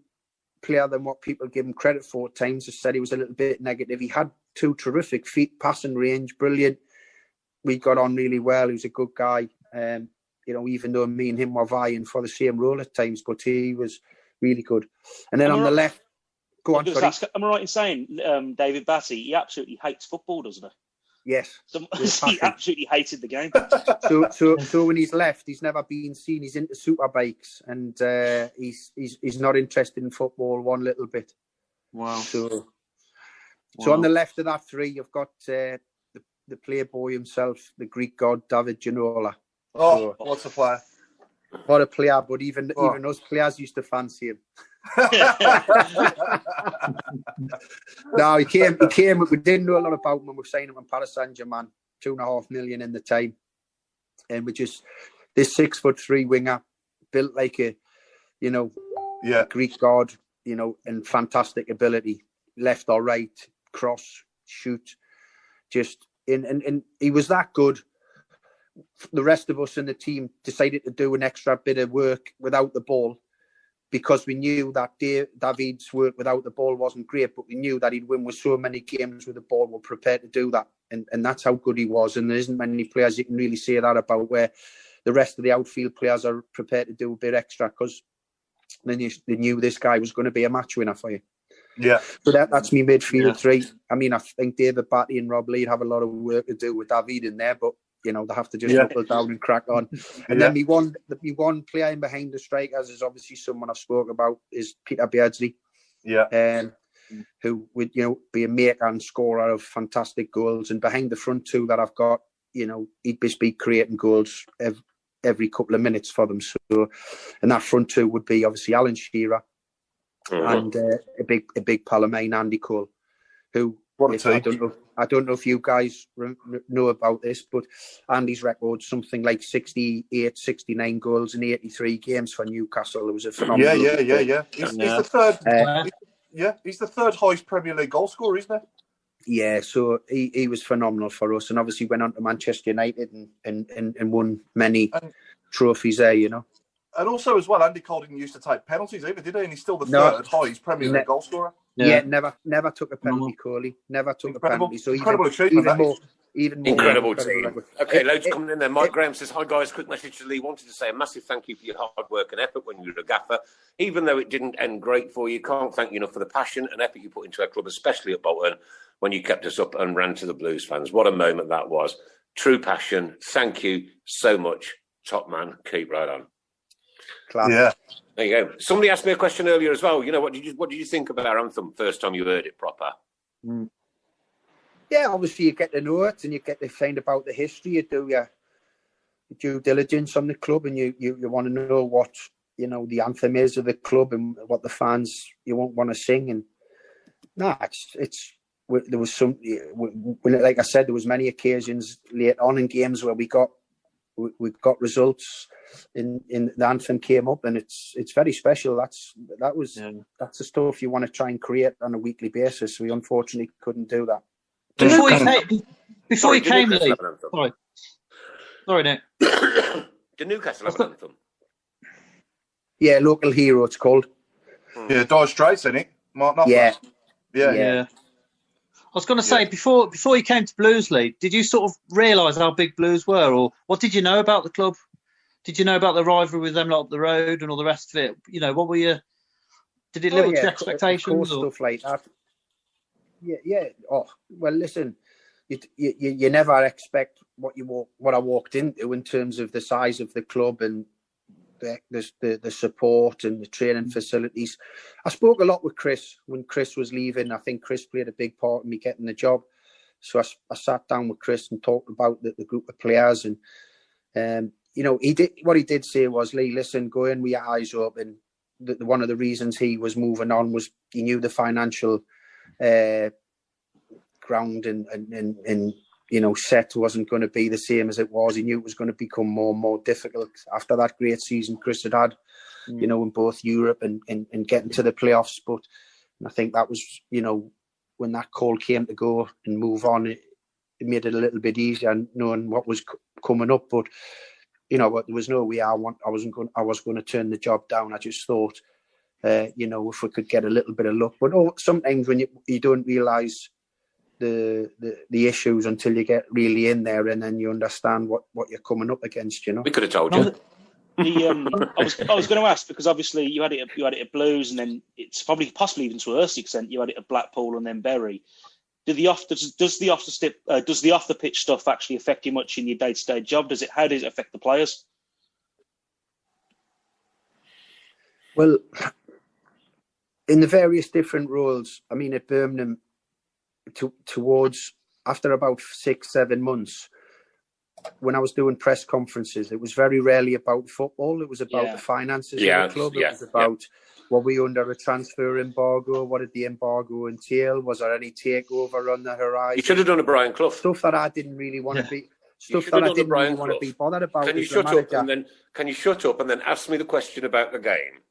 player than what people give him credit for at times. I said he was a little bit negative. He had 2 terrific feet, passing range, brilliant. We got on really well. He was a good guy. Even though me and him were vying for the same role at times, but he was really good. And then on the left, go on. Am I right in saying David Batty, he absolutely hates football, doesn't he? Yes. He absolutely hated the game. So when he's left, he's never been seen. He's into super bikes, and he's not interested in football one little bit. Wow. So on the left of that 3, you've got the playboy himself, the Greek god David Ginola. Oh, what's a player? What a player, but even those players used to fancy him. No, he came. We didn't know a lot about him when we signed him in Paris Saint-Germain, 2.5 million in the time, and we just this 6'3" winger, built like a, Greek god, and fantastic ability, left or right, cross, shoot, just and he was that good. The rest of us in the team decided to do an extra bit of work without the ball because we knew that David's work without the ball wasn't great, but we knew that he'd win with so many games with the ball. We're prepared to do that. And that's how good he was. And there isn't many players you can really say that about, where the rest of the outfield players are prepared to do a bit extra because they knew this guy was going to be a match winner for you. Yeah. So that's me midfield 3. I mean, I think David Batty and Rob Lee have a lot of work to do with David in there, but they have to just knuckle down and crack on. And then me one player in behind the strikers is obviously someone I've spoke about, is Peter Beardsley. Yeah. Who would, be a maker and scorer of fantastic goals. And behind the front 2 that I've got, he'd just be creating goals every couple of minutes for them. So, and that front 2 would be obviously Alan Shearer and a big pal of mine, Andy Cole, who, I don't know if you guys know about this, but Andy's record something like 68, 69 goals in 83 games for Newcastle. It was a phenomenal. Yeah. He's the third. He's the 3rd highest Premier League goal scorer, isn't he? Yeah, so he was phenomenal for us, and obviously went on to Manchester United and won many trophies there. And also as well, Andy Cole didn't used to take penalties either, did he? And he's still the 3rd highest Premier League goal scorer. Yeah, never took a penalty, Coley. Never took a penalty. So incredible achievement. Even more incredible team. Okay, loads coming in there. Mike Graham says, "Hi guys, quick message to Lee. Wanted to say a massive thank you for your hard work and effort when you were a gaffer. Even though it didn't end great for you, can't thank you enough for the passion and effort you put into our club, especially at Bolton, when you kept us up and ran to the Blues fans. What a moment that was. True passion. Thank you so much. Top man. Keep right on." Class. Yeah. There you go. Somebody asked me a question earlier as well. What did you think of our anthem first time you heard it proper? Yeah, obviously you get to know it and you get to find about the history. You do your due diligence on the club, and you want to know what the anthem is of the club and what the fans you won't want to sing. And there was some, like I said, there was many occasions late on in games where we got results in the anthem came up, and it's very special. That's the stuff you want to try and create on a weekly basis. We unfortunately couldn't do that. Before you came, Lee. Sorry, Nick. The Newcastle have an anthem. Yeah, Local Hero it's called. Yeah, Dire Straits, isn't it? Mark Knopfler. Yeah. I was going to say, before you came to Blues, Lee, did you sort of realise how big Blues were, or what did you know about the club? Did you know about the rivalry with them up the road and all the rest of it? What were you? Did it live up to your expectations? Stuff like that. Yeah. Oh, well, listen, you never expect what I walked into in terms of the size of the club and the support and the training facilities. I spoke a lot with Chris when Chris was leaving. I think Chris played a big part in me getting the job. So I sat down with Chris and talked about the group of players. And, what he did say was, Lee, listen, go in with your eyes open. One of the reasons he was moving on was he knew the financial ground and set wasn't going to be the same as it was. He knew it was going to become more and more difficult after that great season Chris had in both Europe and getting to the playoffs. But I think that was, when that call came to go and move on, it made it a little bit easier knowing what was coming up. But, there was no way I was going to turn the job down. I just thought, if we could get a little bit of luck. But sometimes when you don't realise the issues until you get really in there, and then you understand what you're coming up against. We could have told you. I was going to ask, because obviously you had it at Blues, and then it's possibly even to a worse extent you had it at Blackpool and then Bury. Does the off the pitch stuff actually affect you much in your day-to-day job? How does it affect the players? Well, in the various different roles, I mean, at Birmingham, towards after about 6-7 months, when I was doing press conferences, it was very rarely about football. It was about the finances of the club. It was about, were we under a transfer embargo? What did the embargo entail? Was there any takeover on the horizon? You should have done a Brian Clough. Stuff that I didn't really want to be. Stuff that I didn't really want to be bothered about. Can you shut up and then ask me the question about the game,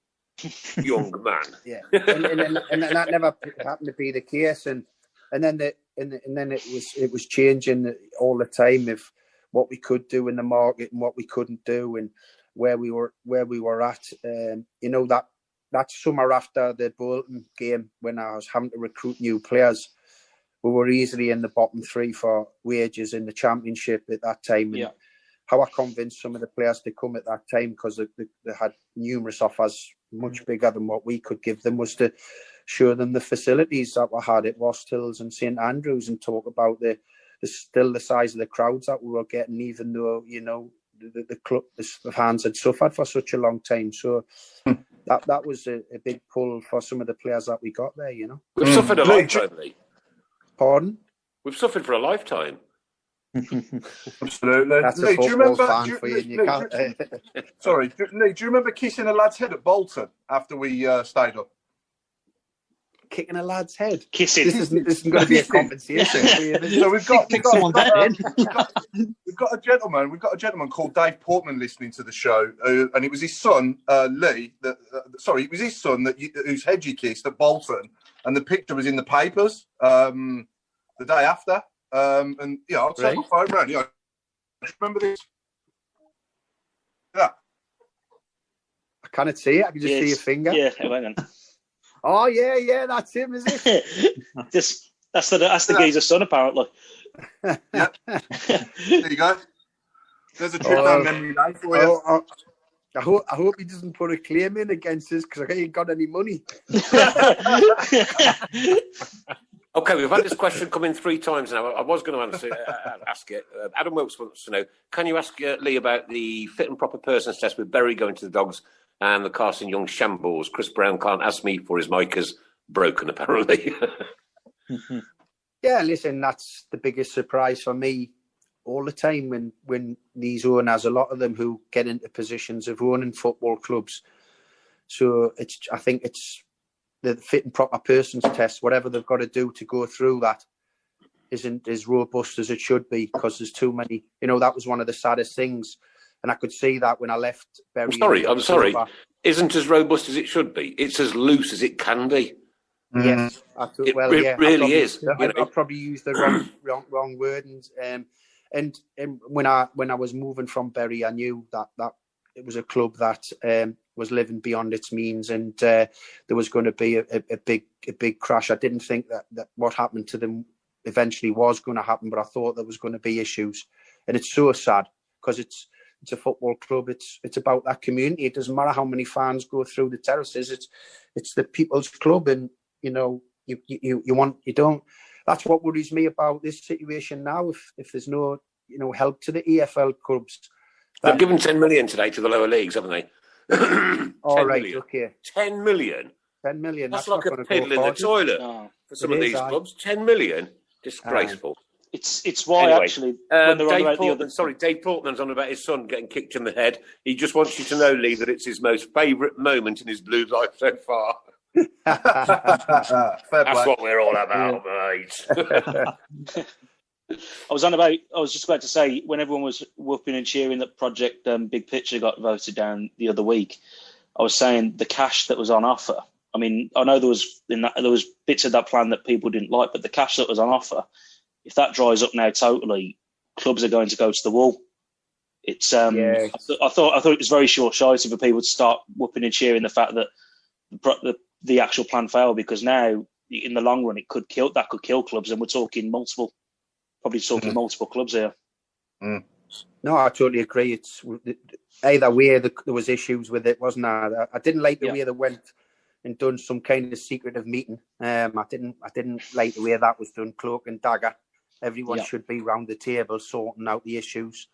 young man? Yeah, and that never happened to be the case. And then it was changing all the time of what we could do in the market and what we couldn't do, and where we were at. That summer after the Bolton game, when I was having to recruit new players, we were easily in the bottom 3 for wages in the Championship at that time. And how I convinced some of the players to come at that time, because they had numerous offers much bigger than what we could give them, was to show them the facilities that we had at Wast Hills and St Andrews, and talk about the size of the crowds that we were getting, even though the club, the fans had suffered for such a long time. So that was a big pull for some of the players that we got there. We've suffered a lifetime, Lee. Pardon? We've suffered for a lifetime. Absolutely. That's Lee, a football fan for you. Sorry, Lee, do you remember kissing a lad's head at Bolton after we stayed up? Kicking a lad's head. Kissing. This isn't going to be a compensation. So we've got a gentleman called Dave Portman listening to the show, and it was his son Lee. It was his son whose head you kissed at Bolton, and the picture was in the papers the day after. And I'll take my phone round. Remember this? Yeah. I cannot see it. I can just see your finger. Yeah, hang on. Oh yeah, that's him, is it? That's the geezer's son, apparently. Yeah. There you go. There's a trip down memory lane for you. I hope he doesn't put a claim in against us, because I ain't got any money. Okay, we've had this question come in 3 times now. I was going to ask it. Adam Wilkes wants to know, can you ask Lee about the fit and proper persons test with Berry going to the Dogs and the Carson Young shambles? Chris Brown can't ask me for his mic is broken, apparently. Yeah, listen, that's the biggest surprise for me all the time when these owners, a lot of them who get into positions of owning football clubs. So I think it's the fit and proper persons test, whatever they've got to do to go through that isn't as robust as it should be, because there's too many. That was one of the saddest things. And I could see that when I left Bury. I'm sorry. Isn't as robust as it should be. It's as loose as it can be. Yes. It really is. I probably used the wrong wordings. And when I was moving from Bury, I knew that it was a club that was living beyond its means, and there was going to be a big crash. I didn't think that what happened to them eventually was going to happen, but I thought there was going to be issues. And it's so sad, because it's a football club. It's about that community. It doesn't matter how many fans go through the terraces. It's the people's club, and you don't. That's what worries me about this situation now. If there's no help to the EFL clubs, they've given 10 million today to the lower leagues, haven't they? All right, million. okay. 10 million? 10 million. That's not like a gonna piddle go in the far, is it? toilet No. for some It of is, these aye. clubs. 10 million? Disgraceful. It's why Anyway, actually when they're on Dave about the Portman, other. Dave Portman's on about his son getting kicked in the head. He just wants you to know, Lee, that it's his most favourite moment in his Blues life so far. Fair That's play. what we're all about, mate. I was just about to say, when everyone was whooping and cheering that Project Big Picture got voted down the other week, I was saying the cash that was on offer. I mean, I know there was bits of that plan that people didn't like, but the cash that was on offer, if that dries up now totally, clubs are going to go to the wall. It's I thought it was very short-sighted for people to start whooping and cheering the fact that the actual plan failed, because now in the long run it could kill clubs, and we're talking multiple clubs here. No, I totally agree. It's either way there was issues with it, wasn't there? I didn't like the way they went and done some kind of secretive meeting. I didn't like the way that was done, cloak and dagger. Everyone should be round the table sorting out the issues.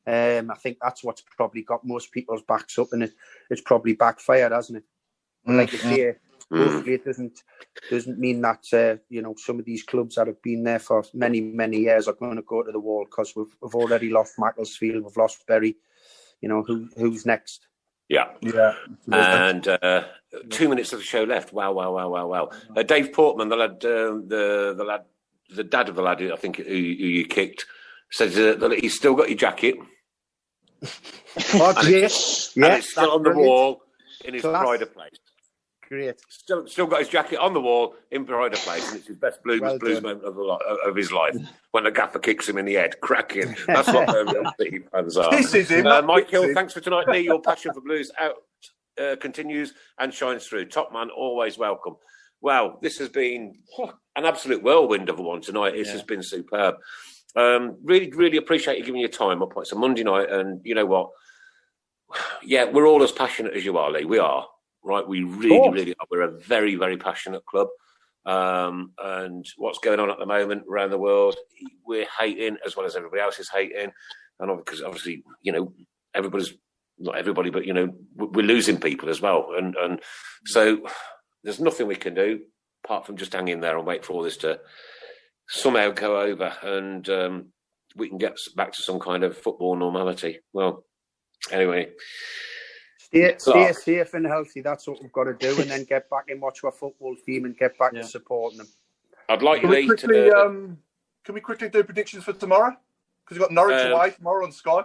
I think that's what's probably got most people's backs up, and it's probably backfired, hasn't it? Like you say, hopefully it doesn't mean that some of these clubs that have been there for many, many years are going to go to the wall, because we've already lost Macclesfield, we've lost Bury. Who's next? Yeah. And 2 minutes of the show left. Wow. Dave Portman, the lad, the dad of the lad, I think, who you kicked, says that he's still got your jacket. Yes. And it's still on the wall in his pride of place. Great. Still got his jacket on the wall in pride of place, and it's his best blues moment of his life when the gaffer kicks him in the head. Cracking. That's what the real City fans are. This is him. Mike Hill, thanks for tonight, Lee. Your passion for blues continues and shines through. Top man, always welcome. Wow, this has been an absolute whirlwind of a one tonight. This has been superb. Really, really appreciate you giving your time up. It's a Monday night, and you know what? Yeah, we're all as passionate as you are, Lee. We are. Right, we really are. We're a very, very passionate club. And what's going on at the moment around the world, we're hating as well as everybody else is hating. And because obviously, everybody's, not everybody, but, we're losing people as well. And so there's nothing we can do apart from just hang in there and wait for all this to somehow go over, and we can get back to some kind of football normality. Well, anyway. Stay safe and healthy. That's what we've got to do, and then get back and watch our football team and get back to supporting them. I'd like Can we quickly do predictions for tomorrow? Because we've got Norwich away tomorrow on Sky.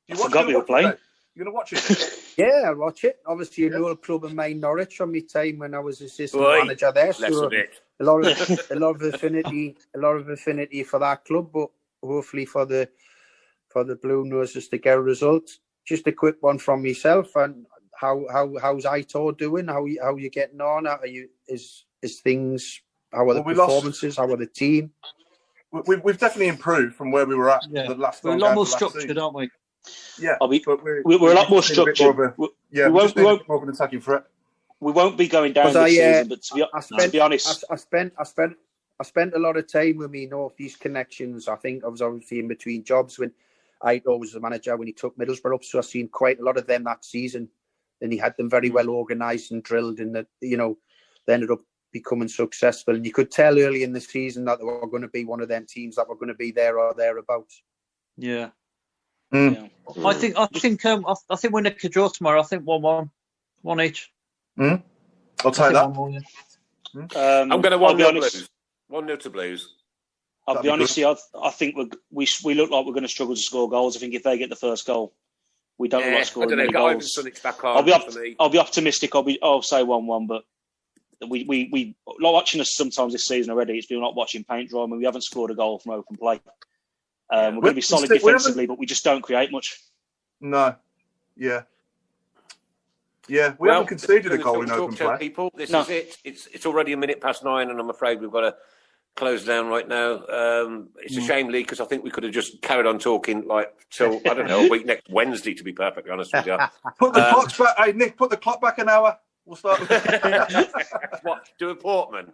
I forgot we were playing. You're going to watch it? Yeah, I'll watch it. Obviously, an old club of mine, Norwich, from my time when I was assistant manager there. So a lot of affinity for that club, but hopefully for the Blue Noses to get a result. Just a quick one from myself, and how's Aitor doing? How you getting on? How are the performances? How are the team? We've definitely improved from where we were at the last time. We're a lot more structured, aren't we? Yeah, but we're a lot more structured. We're more of an attacking threat. We won't be going down this season, but to be honest, I spent a lot of time with me North East connections. I think I was obviously in between jobs when Aitor was the manager when he took Middlesbrough up, so I've seen quite a lot of them that season, and he had them very well organised and drilled, and that they ended up becoming successful. And you could tell early in the season that they were going to be one of them teams that were going to be there or thereabouts. Yeah. I think we'll nick a draw tomorrow. I think 1-1, 1 each. I'll take that. I'm going to 1-0 Blues. 1-0 to Blues. I'll be honest with you, I think we look like we're going to struggle to score goals. I think if they get the first goal, we don't look like scoring many goals. I'll be optimistic. I'll say 1-1, but we like watching us sometimes this season already. It's been like watching paint dry. I mean, we haven't scored a goal from open play. We're going to be solid defensively, but we just don't create much. No. Yeah. We haven't conceded a goal in open play. People, this is it. It's already 9:01, and I'm afraid we've got to close down right now. It's a shame, Lee, because I think we could have just carried on talking till I don't know, a week next Wednesday. To be perfectly honest with you, put the clocks back. Hey Nick, put the clock back an hour. We'll start with what? Do a Portman.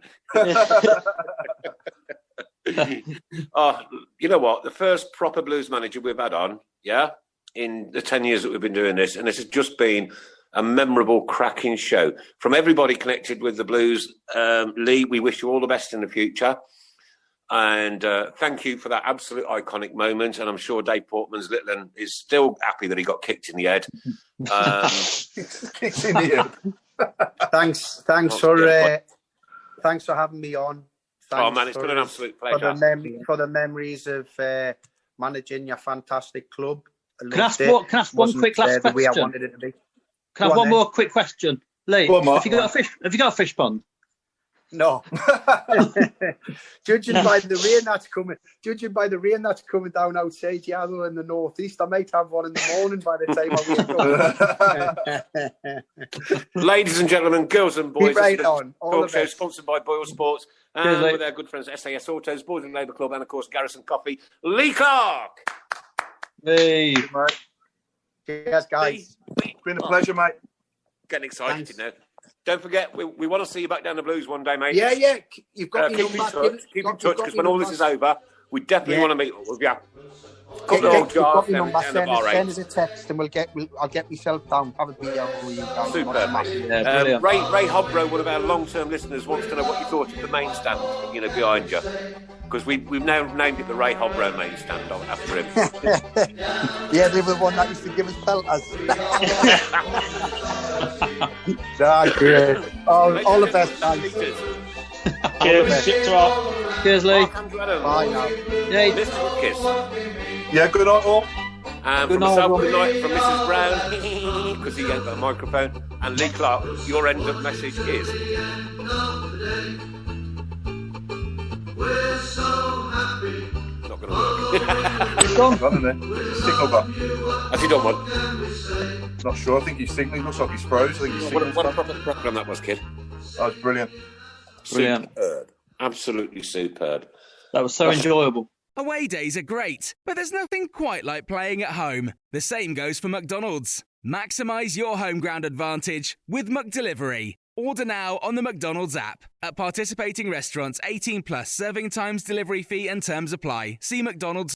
You know what? The first proper Blues manager we've had on, in the 10 years that we've been doing this, and this has just been a memorable, cracking show. From everybody connected with the Blues, Lee, we wish you all the best in the future. And thank you for that absolute iconic moment. And I'm sure Dave Portman's little one is still happy that he got kicked in the head. Kicked in the head. Thanks for having me on. Thanks man, it's been an absolute pleasure. For the memories of managing your fantastic club. Can I ask one quick last question? The way I wanted it to be. Can I have one more quick question? Lee, have you got a fish pond? No. Judging by the rain that's coming down outside Yarrow in the northeast, I might have one in the morning by the time I wake up. Ladies and gentlemen, girls and boys, right on. Talk show sponsored by Boyle Sports and with our good friends SAS Autos, Boys and Labour Club, and of course Garrison Coffee. Lee Clark. Hey, cheers, guys. It's been a pleasure, mate. Getting excited now. Don't forget, we want to see you back down the Blues one day, mate. Yeah. You've got keep in touch, because when all this is over, we definitely want to meet up with you. Send us a text and I'll get myself down, have a beer with you guys. Super. Ray Hobro, one of our long-term listeners, wants to know what you thought of the main stand, behind you. Because we've now named it the Ray Hobro main stand after him. Yeah, they were the one that used to give us pelters. All the best, guys. Cheers, Lee. Bye now. Yeah. Mr. Kiss. Yeah, good night all. From myself, good night from Mrs. Brown, because he ain't got a microphone. And Lee Clark, your end of message is... We're so happy. Not going to work. It's gone, isn't it? Signal gone. Has he done one? Not sure. I think he's signaling. Looks like he's froze. I think he's signaling. What a proper programme that was, kid. That was brilliant. Superb. Absolutely superb. That was so enjoyable. Away days are great, but there's nothing quite like playing at home. The same goes for McDonald's. Maximise your home ground advantage with McDelivery. Order now on the McDonald's app. At participating restaurants, 18 plus serving times, delivery fee and terms apply. See McDonald's.